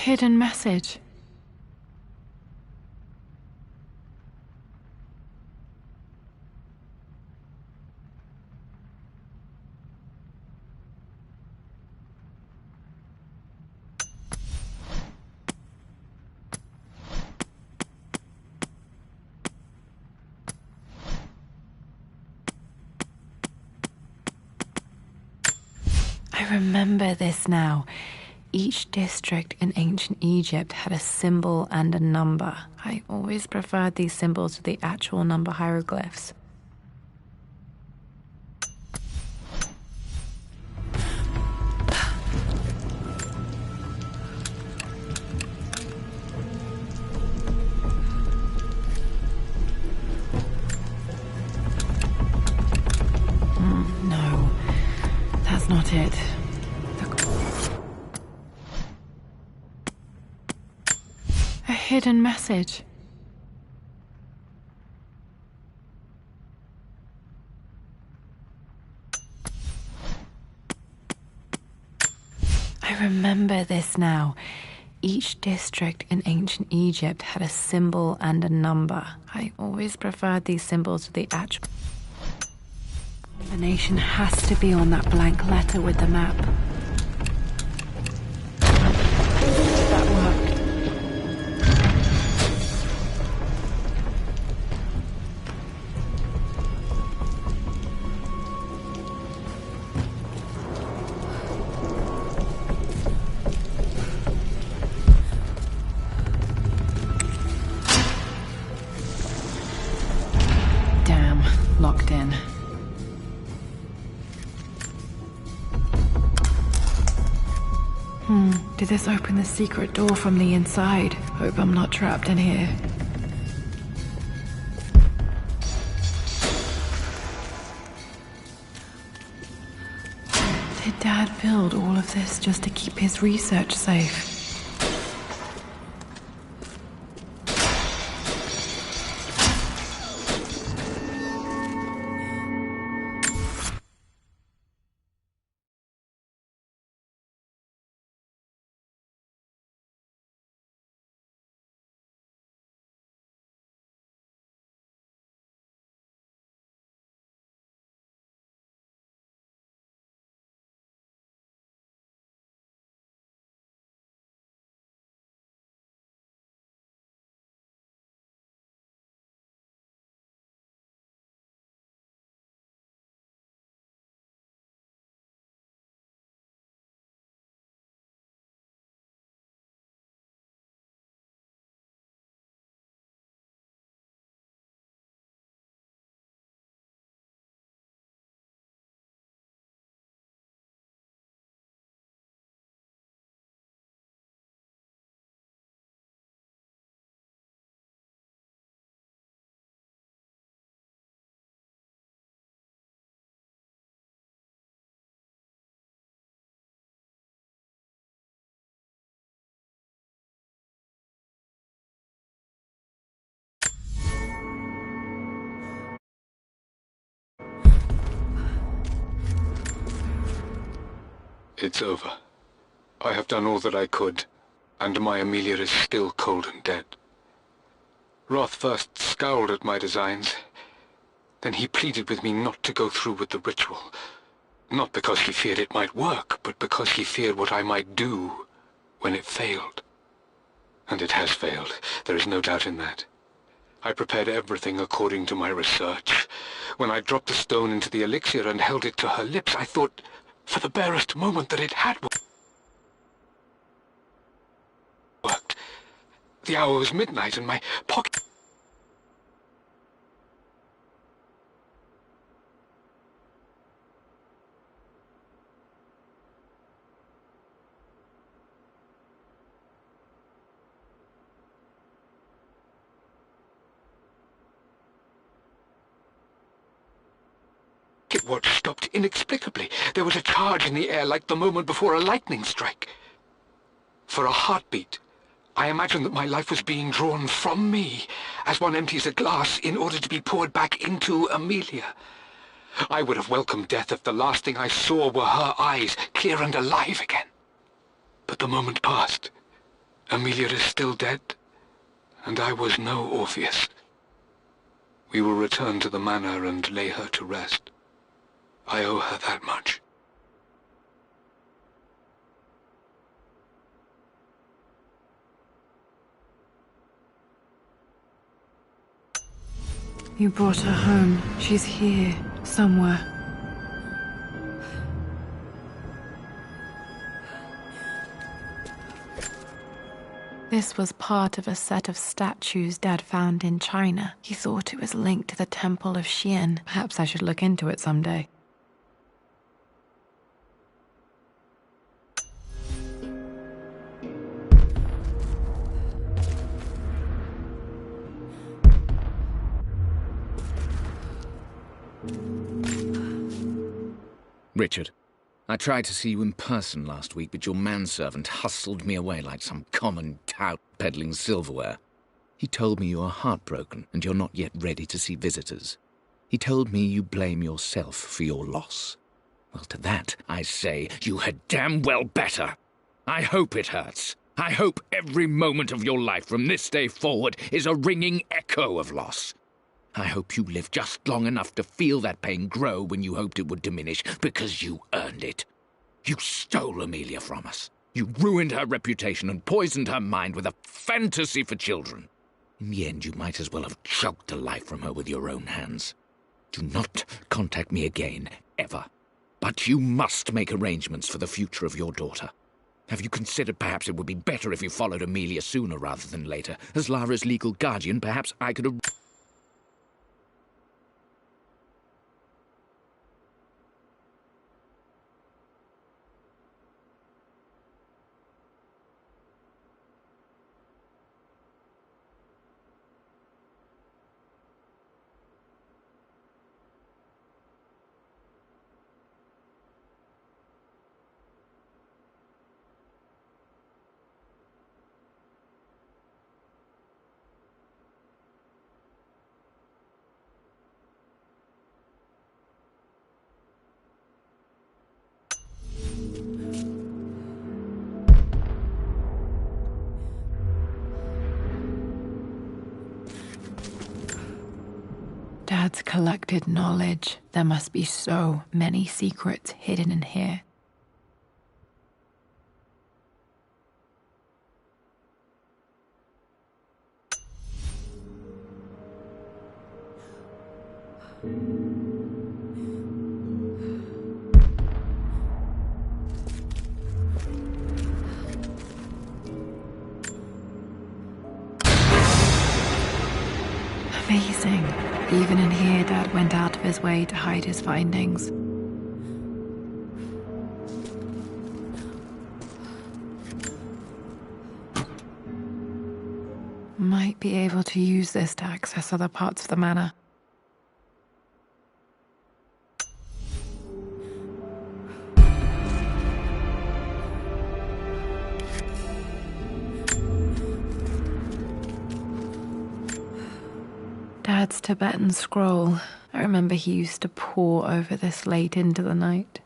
hidden message. I remember this now. Each district in ancient Egypt had a symbol and a number. I always preferred these symbols to the actual number hieroglyphs. No, that's not it. A hidden message. I remember this now. Each district in ancient Egypt had a symbol and a number. I always preferred these symbols to the actual. The nation has to be on that blank letter with the map. That worked. Damn, locked in. Did this open the secret door from the inside? Hope I'm not trapped in here. Did Dad build all of this just to keep his research safe? It's over. I have done all that I could, and my Amelia is still cold and dead. Roth first scowled at my designs. Then he pleaded with me not to go through with the ritual. Not because he feared it might work, but because he feared what I might do when it failed. And it has failed. There is no doubt in that. I prepared everything according to my research. When I dropped the stone into the elixir and held it to her lips, I thought for the barest moment that it had worked. The hour was midnight and my pocket... watch stopped inexplicably. There was a charge in the air like the moment before a lightning strike. For a heartbeat, I imagined that my life was being drawn from me as one empties a glass in order to be poured back into Amelia. I would have welcomed death if the last thing I saw were her eyes, clear and alive again. But the moment passed, Amelia is still dead, and I was no Orpheus. We will return to the manor and lay her to rest. I owe her that much. You brought her home. She's here, somewhere. This was part of a set of statues Dad found in China. He thought it was linked to the Temple of Xian. Perhaps I should look into it someday. Richard, I tried to see you in person last week, but your manservant hustled me away like some common tout peddling silverware. He told me you are heartbroken and you're not yet ready to see visitors. He told me you blame yourself for your loss. Well, to that, I say you had damn well better. I hope it hurts. I hope every moment of your life from this day forward is a ringing echo of loss. I hope you live just long enough to feel that pain grow when you hoped it would diminish, because you earned it. You stole Amelia from us. You ruined her reputation and poisoned her mind with a fantasy for children. In the end, you might as well have choked the life from her with your own hands. Do not contact me again, ever. But you must make arrangements for the future of your daughter. Have you considered perhaps it would be better if you followed Amelia sooner rather than later? As Lara's legal guardian, perhaps I could have... Dad's collected knowledge. There must be so many secrets hidden in here. Amazing. Even in here, Dad went out of his way to hide his findings. Might be able to use this to access other parts of the manor. Dad's Tibetan scroll. I remember he used to pore over this late into the night.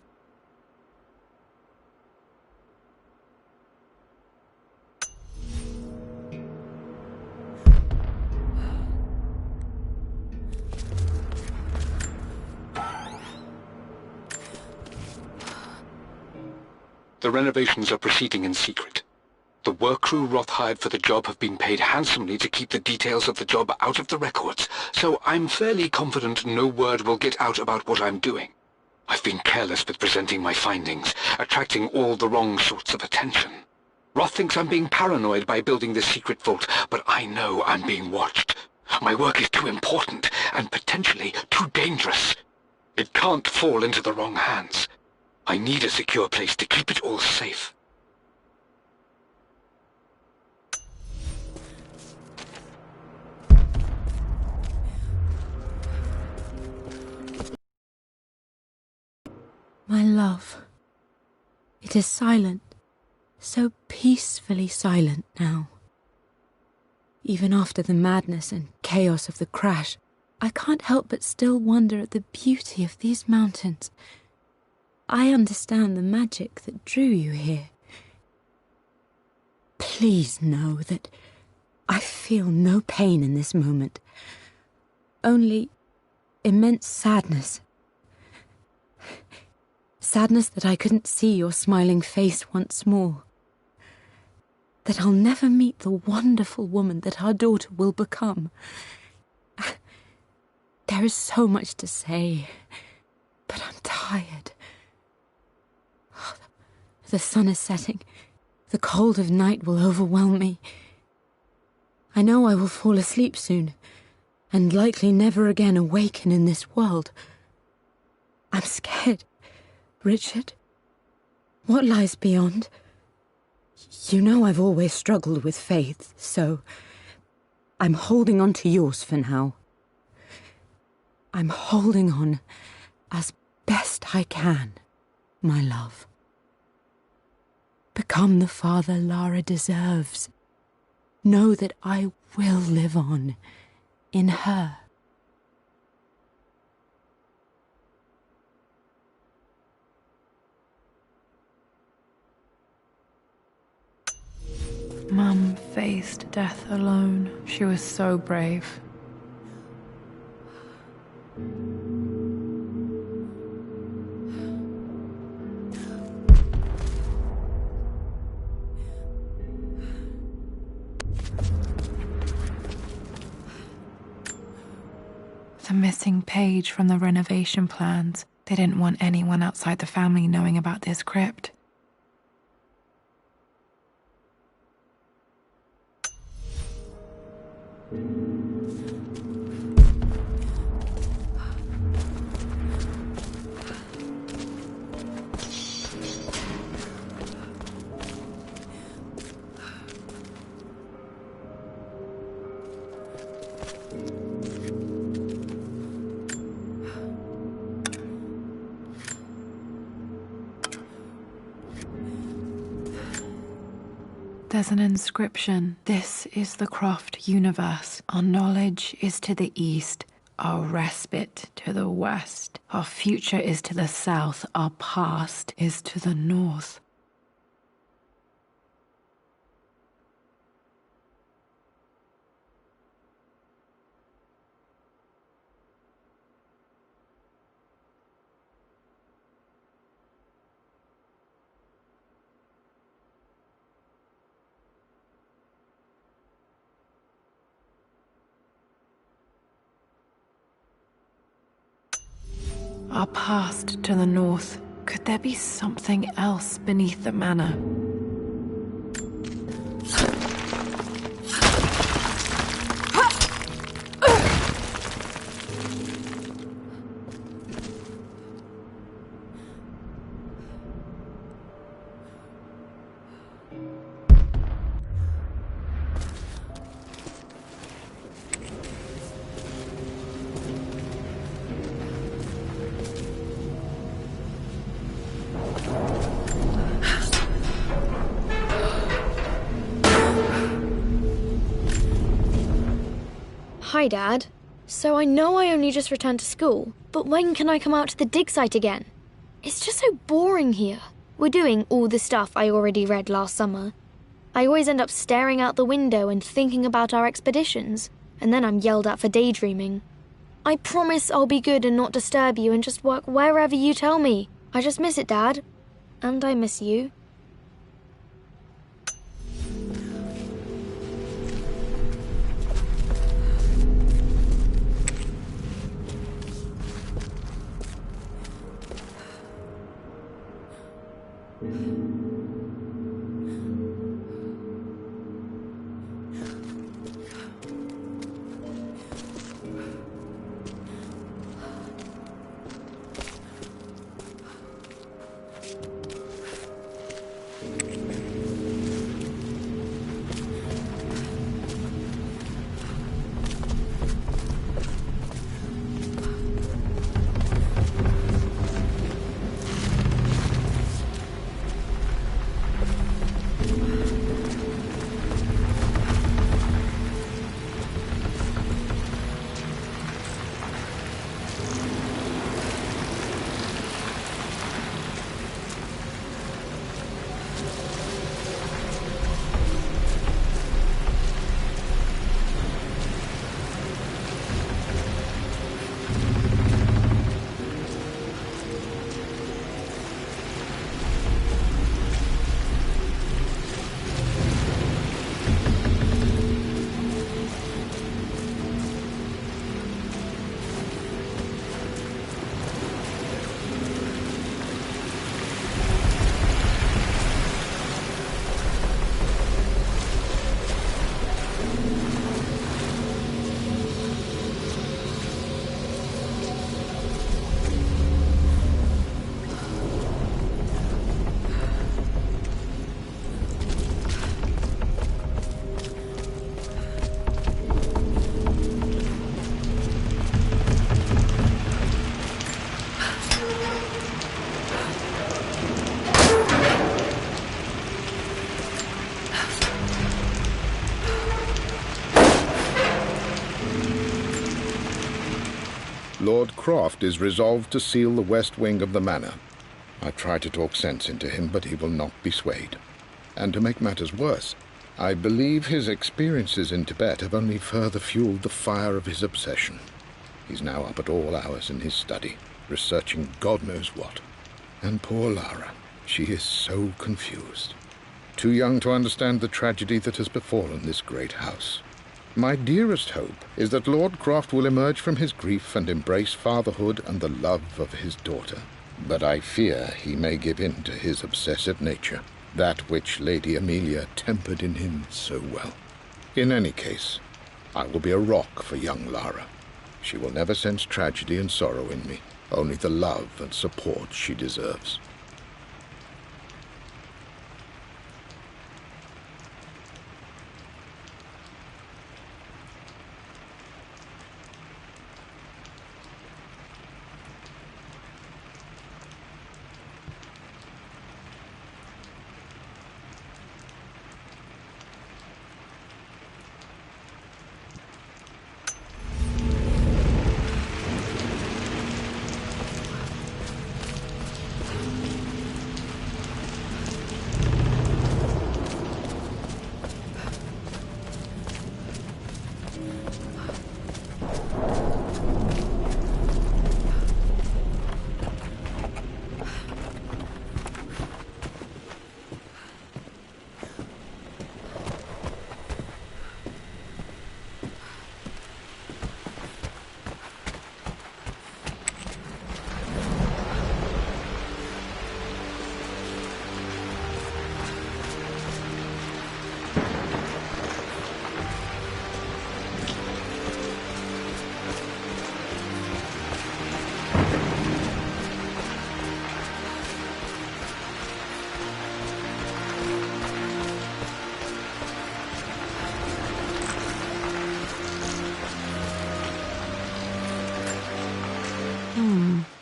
The renovations are proceeding in secret. The work crew Roth hired for the job have been paid handsomely to keep the details of the job out of the records, so I'm fairly confident no word will get out about what I'm doing. I've been careless with presenting my findings, attracting all the wrong sorts of attention. Roth thinks I'm being paranoid by building this secret vault, but I know I'm being watched. My work is too important, and potentially too dangerous. It can't fall into the wrong hands. I need a secure place to keep it all safe. My love, it is silent, so peacefully silent now. Even after the madness and chaos of the crash, I can't help but still wonder at the beauty of these mountains. I understand the magic that drew you here. Please know that I feel no pain in this moment. Only immense sadness. Sadness that I couldn't see your smiling face once more. That I'll never meet the wonderful woman that our daughter will become. There is so much to say, but I'm tired. The sun is setting. The cold of night will overwhelm me. I know I will fall asleep soon, and likely never again awaken in this world. I'm scared. Richard, what lies beyond? You know I've always struggled with faith, so I'm holding on to yours for now. I'm holding on as best I can, my love. Become the father Lara deserves. Know that I will live on in her. Mum faced death alone. She was so brave. The missing page from the renovation plans. They didn't want anyone outside the family knowing about this crypt. There's an inscription. This is the Croft universe. Our knowledge is to the east, our respite to the west. Our future is to the south, our past is to the north. Our past to the north. Could there be something else beneath the manor? Hi, Dad. So I know I only just returned to school, but when can I come out to the dig site again? It's just so boring here. We're doing all the stuff I already read last summer. I always end up staring out the window and thinking about our expeditions, and then I'm yelled at for daydreaming. I promise I'll be good and not disturb you and just work wherever you tell me. I just miss it, Dad. And I miss you. Lord Croft is resolved to seal the west wing of the manor. I try to talk sense into him, but he will not be swayed. And to make matters worse, I believe his experiences in Tibet have only further fueled the fire of his obsession. He's now up at all hours in his study, researching God knows what. And poor Lara, she is so confused. Too young to understand the tragedy that has befallen this great house. My dearest hope is that Lord Croft will emerge from his grief and embrace fatherhood and the love of his daughter. But I fear he may give in to his obsessive nature, that which Lady Amelia tempered in him so well. In any case, I will be a rock for young Lara. She will never sense tragedy and sorrow in me, only the love and support she deserves.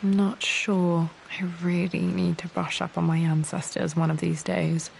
Not sure. I really need to brush up on my ancestors one of these days.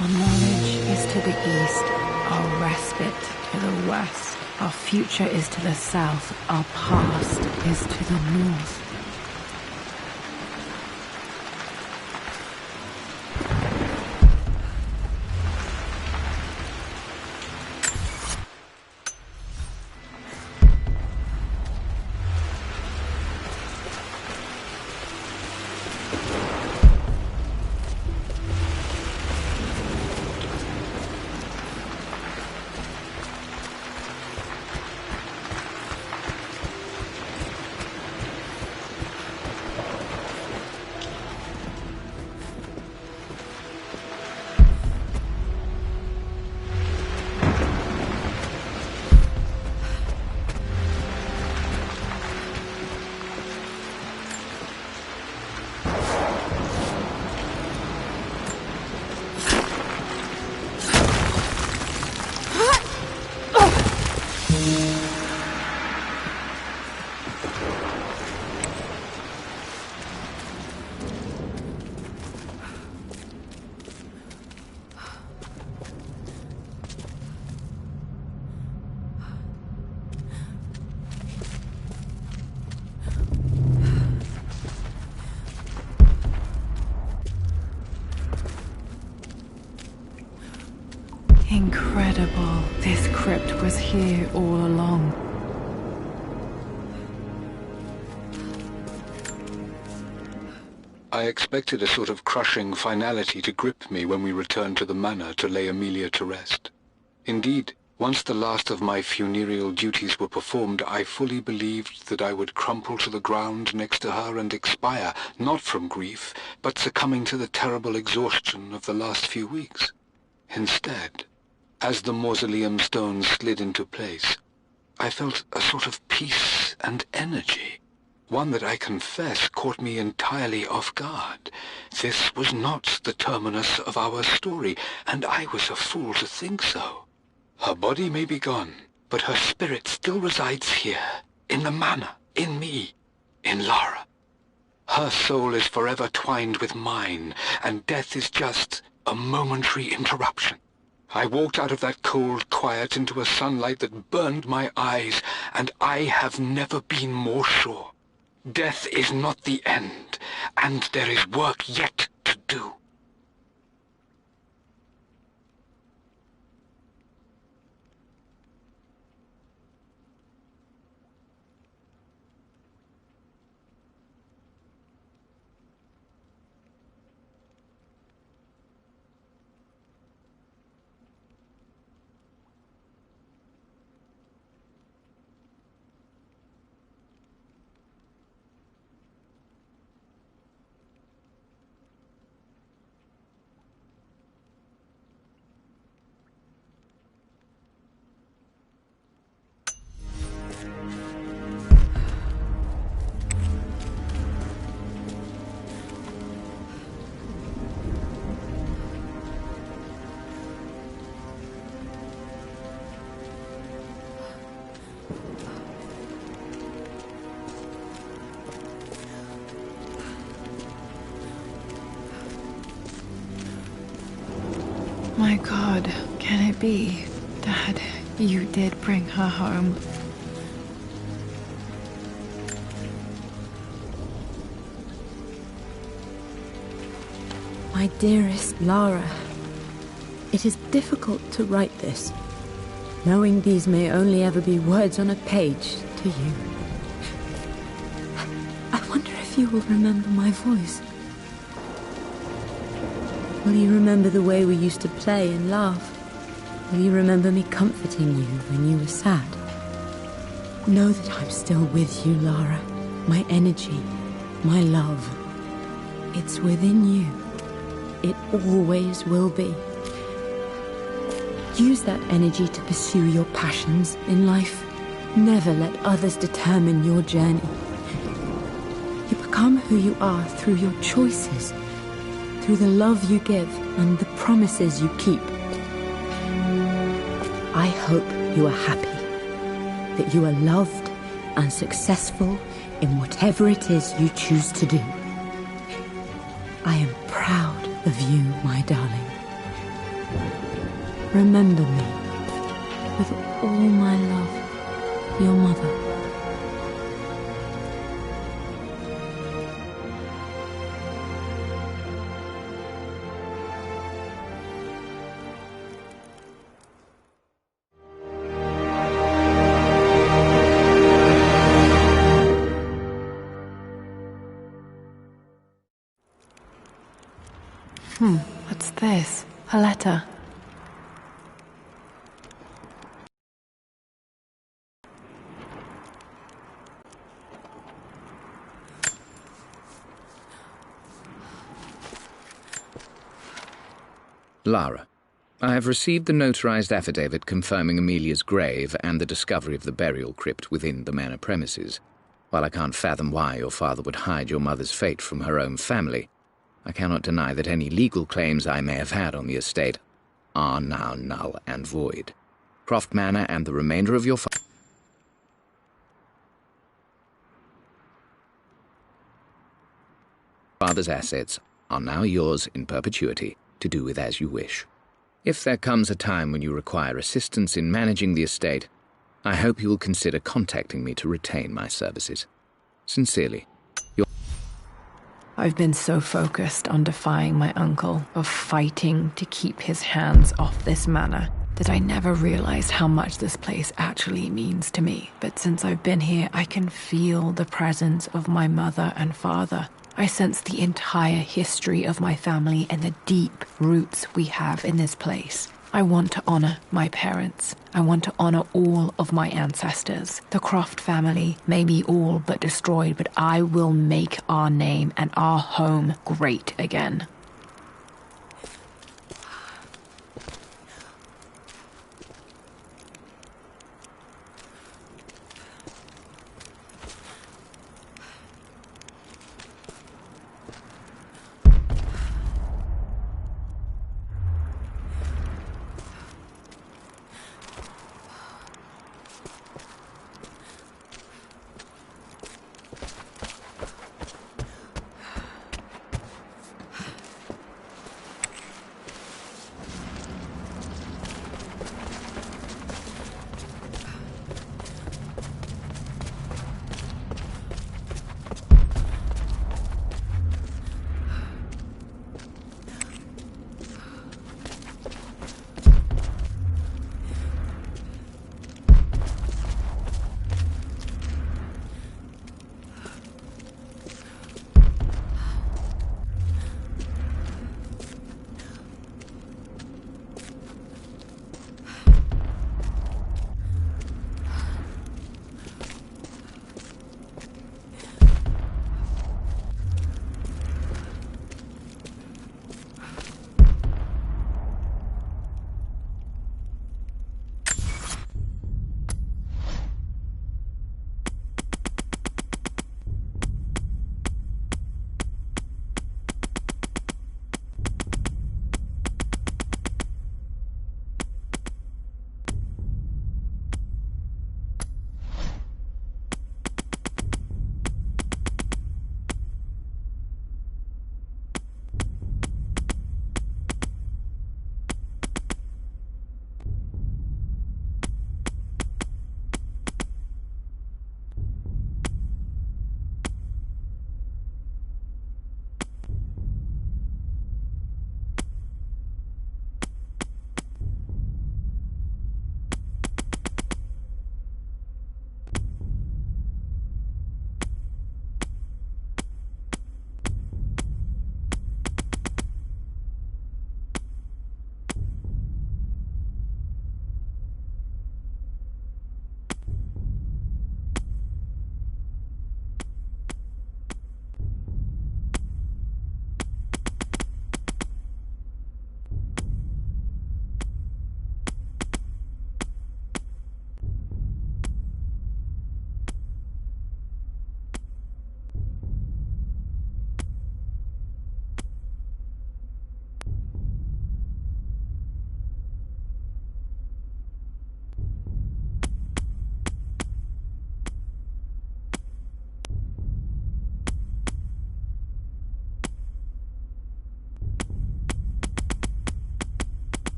Our knowledge is to the east, our respite to the west. Our future is to the south, our past is to the north. Incredible. This crypt was here all along. I expected a sort of crushing finality to grip me when we returned to the manor to lay Amelia to rest. Indeed, once the last of my funereal duties were performed, I fully believed that I would crumple to the ground next to her and expire, not from grief, but succumbing to the terrible exhaustion of the last few weeks. Instead, as the mausoleum stones slid into place, I felt a sort of peace and energy, one that I confess caught me entirely off guard. This was not the terminus of our story, and I was a fool to think so. Her body may be gone, but her spirit still resides here, in the manor, in me, in Lara. Her soul is forever twined with mine, and death is just a momentary interruption. I walked out of that cold quiet into a sunlight that burned my eyes, and I have never been more sure. Death is not the end, and there is work yet to do. My God, can it be? Dad, you did bring her home. My dearest Lara, it is difficult to write this, knowing these may only ever be words on a page to you. I wonder if you will remember my voice. Will you remember the way we used to play and laugh? Will you remember me comforting you when you were sad? Know that I'm still with you, Lara. My energy, my love. It's within you. It always will be. Use that energy to pursue your passions in life. Never let others determine your journey. You become who you are through your choices, through the love you give and the promises you keep. I hope you are happy, that you are loved and successful in whatever it is you choose to do. I am proud of you, my darling. Remember me with all my love, your mother. What's this? A letter. Lara, I have received the notarized affidavit confirming Amelia's grave and the discovery of the burial crypt within the manor premises. While I can't fathom why your father would hide your mother's fate from her own family, I cannot deny that any legal claims I may have had on the estate are now null and void. Croft Manor and the remainder of your father's assets are now yours in perpetuity to do with as you wish. If there comes a time when you require assistance in managing the estate, I hope you will consider contacting me to retain my services. Sincerely, your... I've been so focused on defying my uncle, of fighting to keep his hands off this manor, that I never realized how much this place actually means to me. But since I've been here, I can feel the presence of my mother and father. I sense the entire history of my family and the deep roots we have in this place. I want to honor my parents. I want to honor all of my ancestors. The Croft family may be all but destroyed, but I will make our name and our home great again.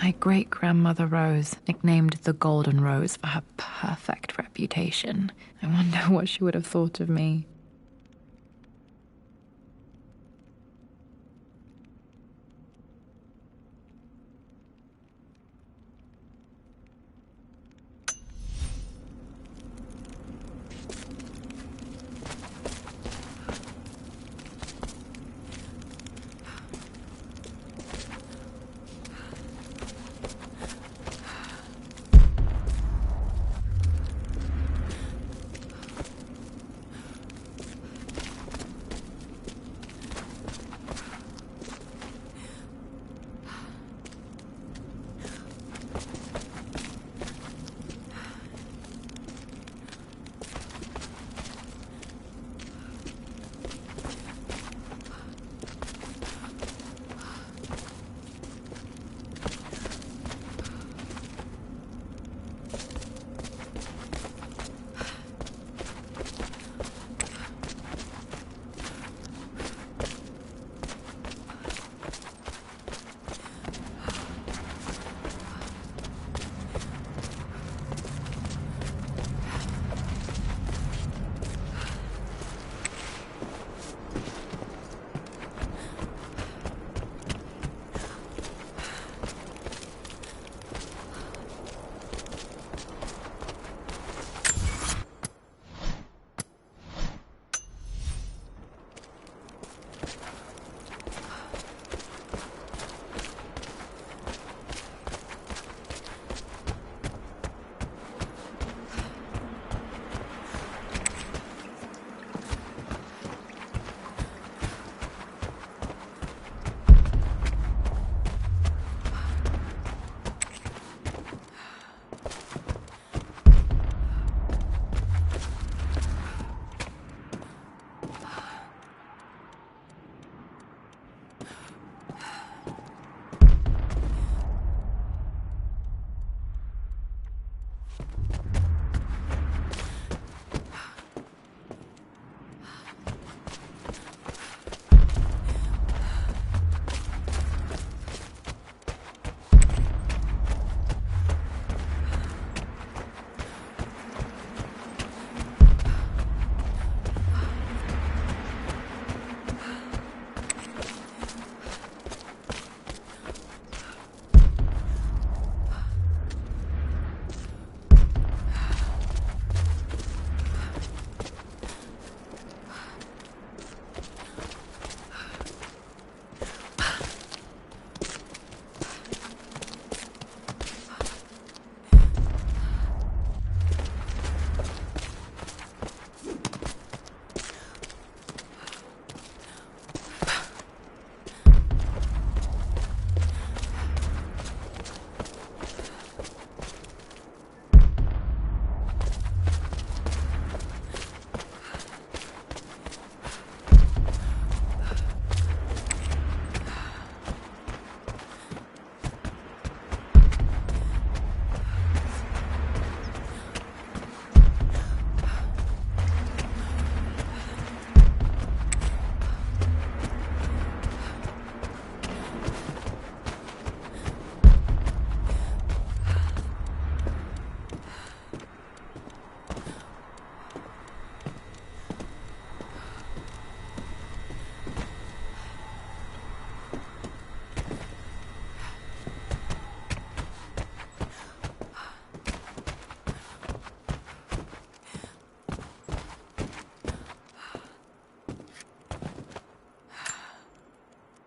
My great-grandmother Rose, nicknamed the Golden Rose for her perfect reputation. I wonder what she would have thought of me.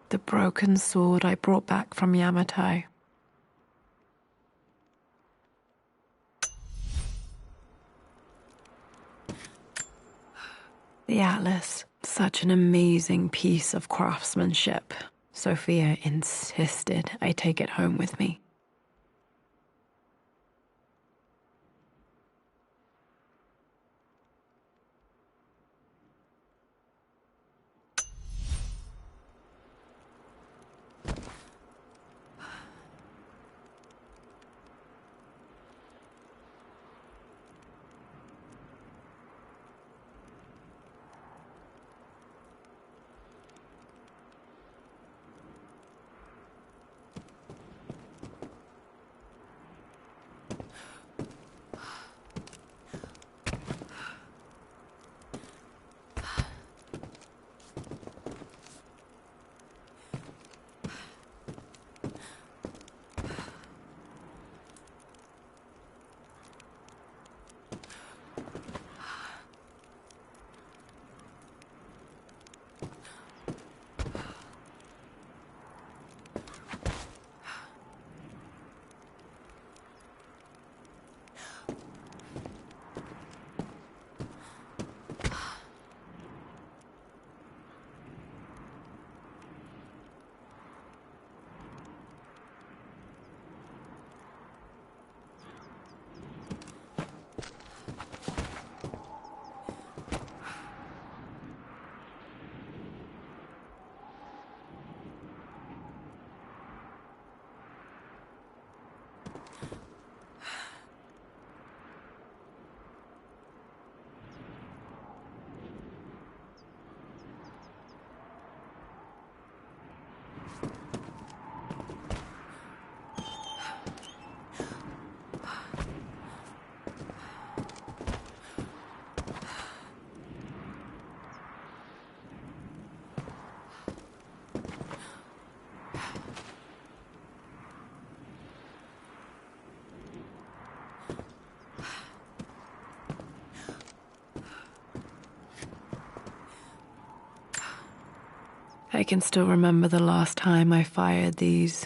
The broken sword I brought back from Yamato. The Atlas, such an amazing piece of craftsmanship. Sophia insisted I take it home with me. I can still remember the last time I fired these.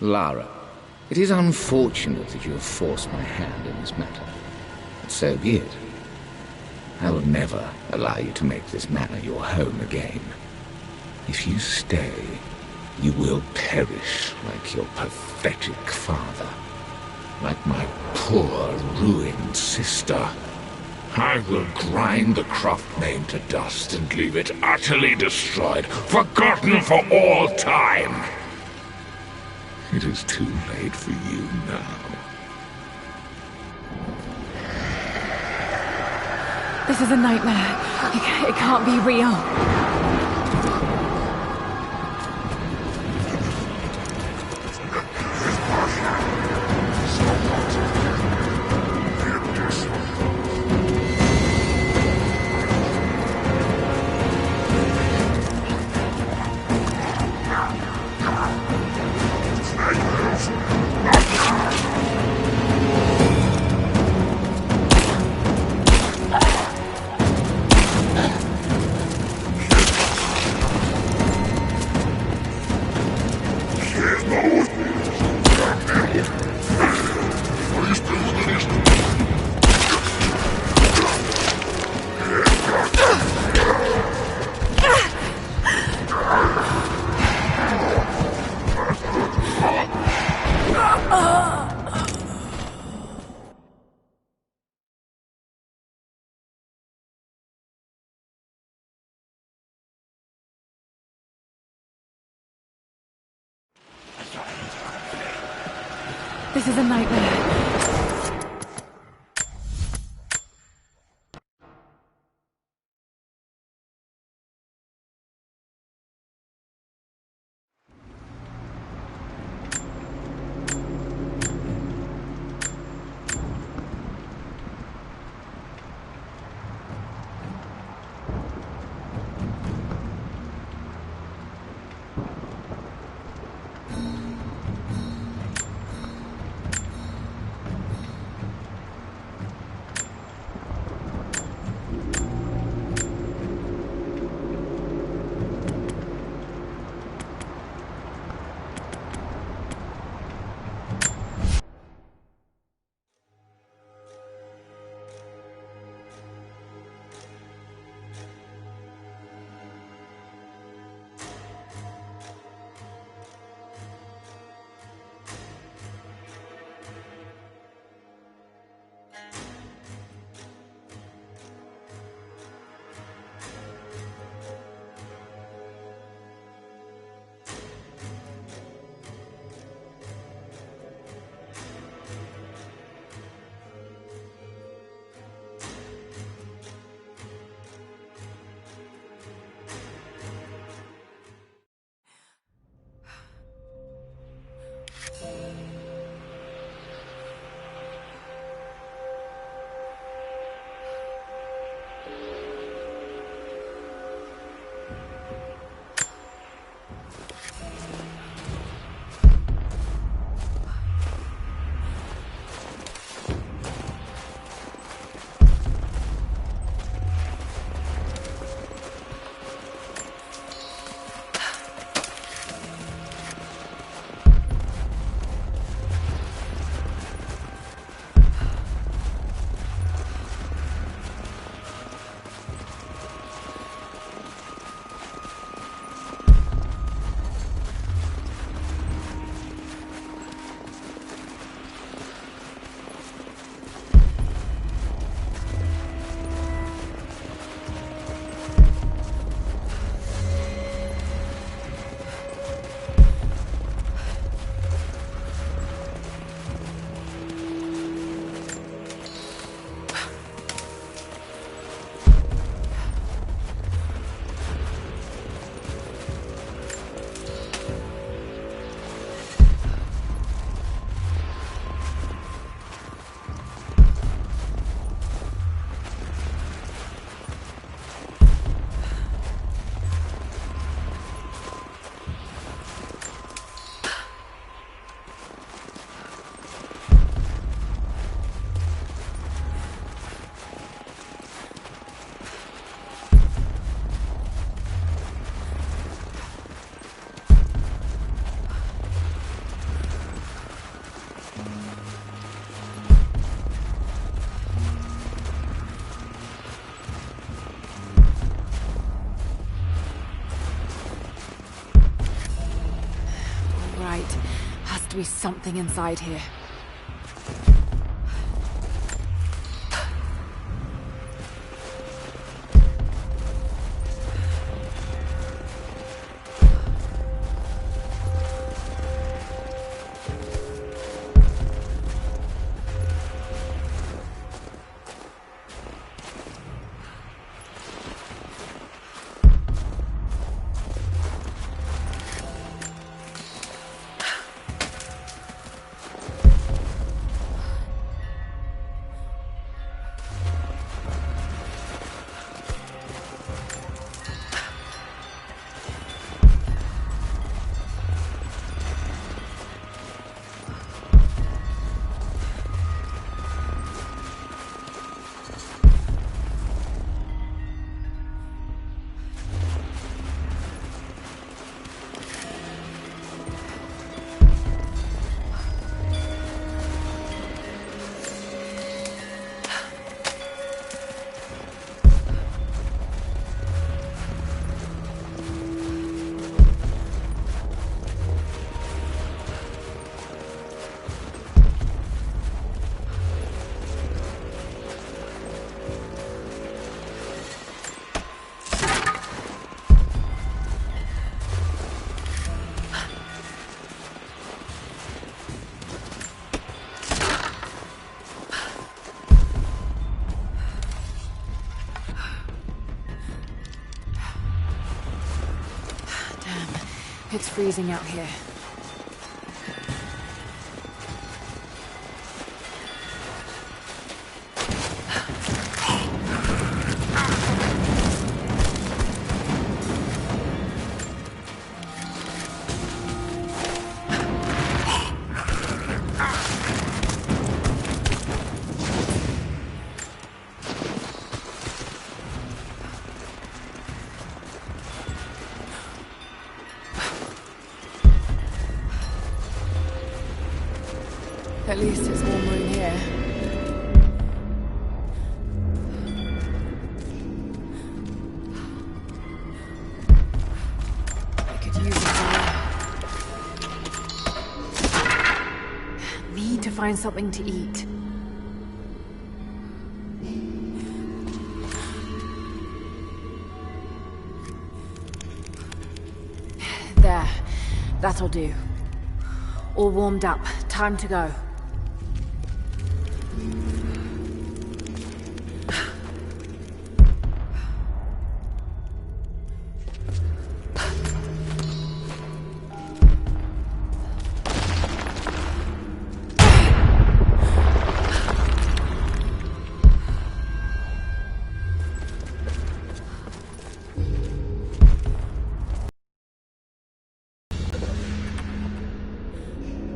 Lara, it is unfortunate that you have forced my hand in this matter. But so be it. I will never allow you to make this manor your home again. If you stay, you will perish like your pathetic father. Like my poor, ruined sister. I will grind the craft name to dust and leave it utterly destroyed, forgotten for all time. It is too late for you now. This is a nightmare. It can't be real. This is a nightmare. to be something inside here. It's freezing out here. At least it's warmer in here. I could use a fire. Need to find something to eat. There. That'll do. All warmed up. Time to go.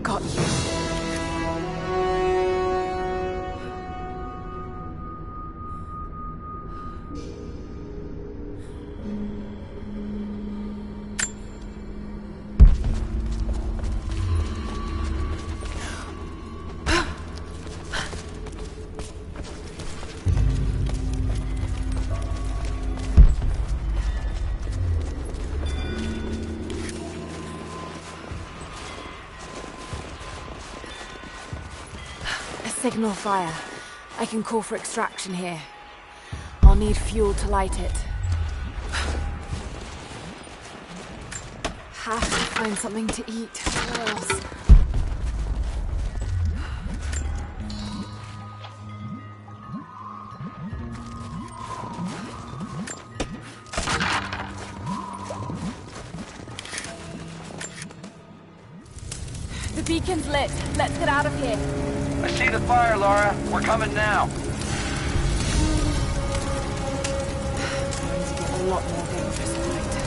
Got you. Signal fire. I can call for extraction here. I'll need fuel to light it. Have to find something to eat. Where else? The beacon's lit. Let's get out of here. I see the fire, Laura. We're coming now. Going to get a lot more dangerous tonight.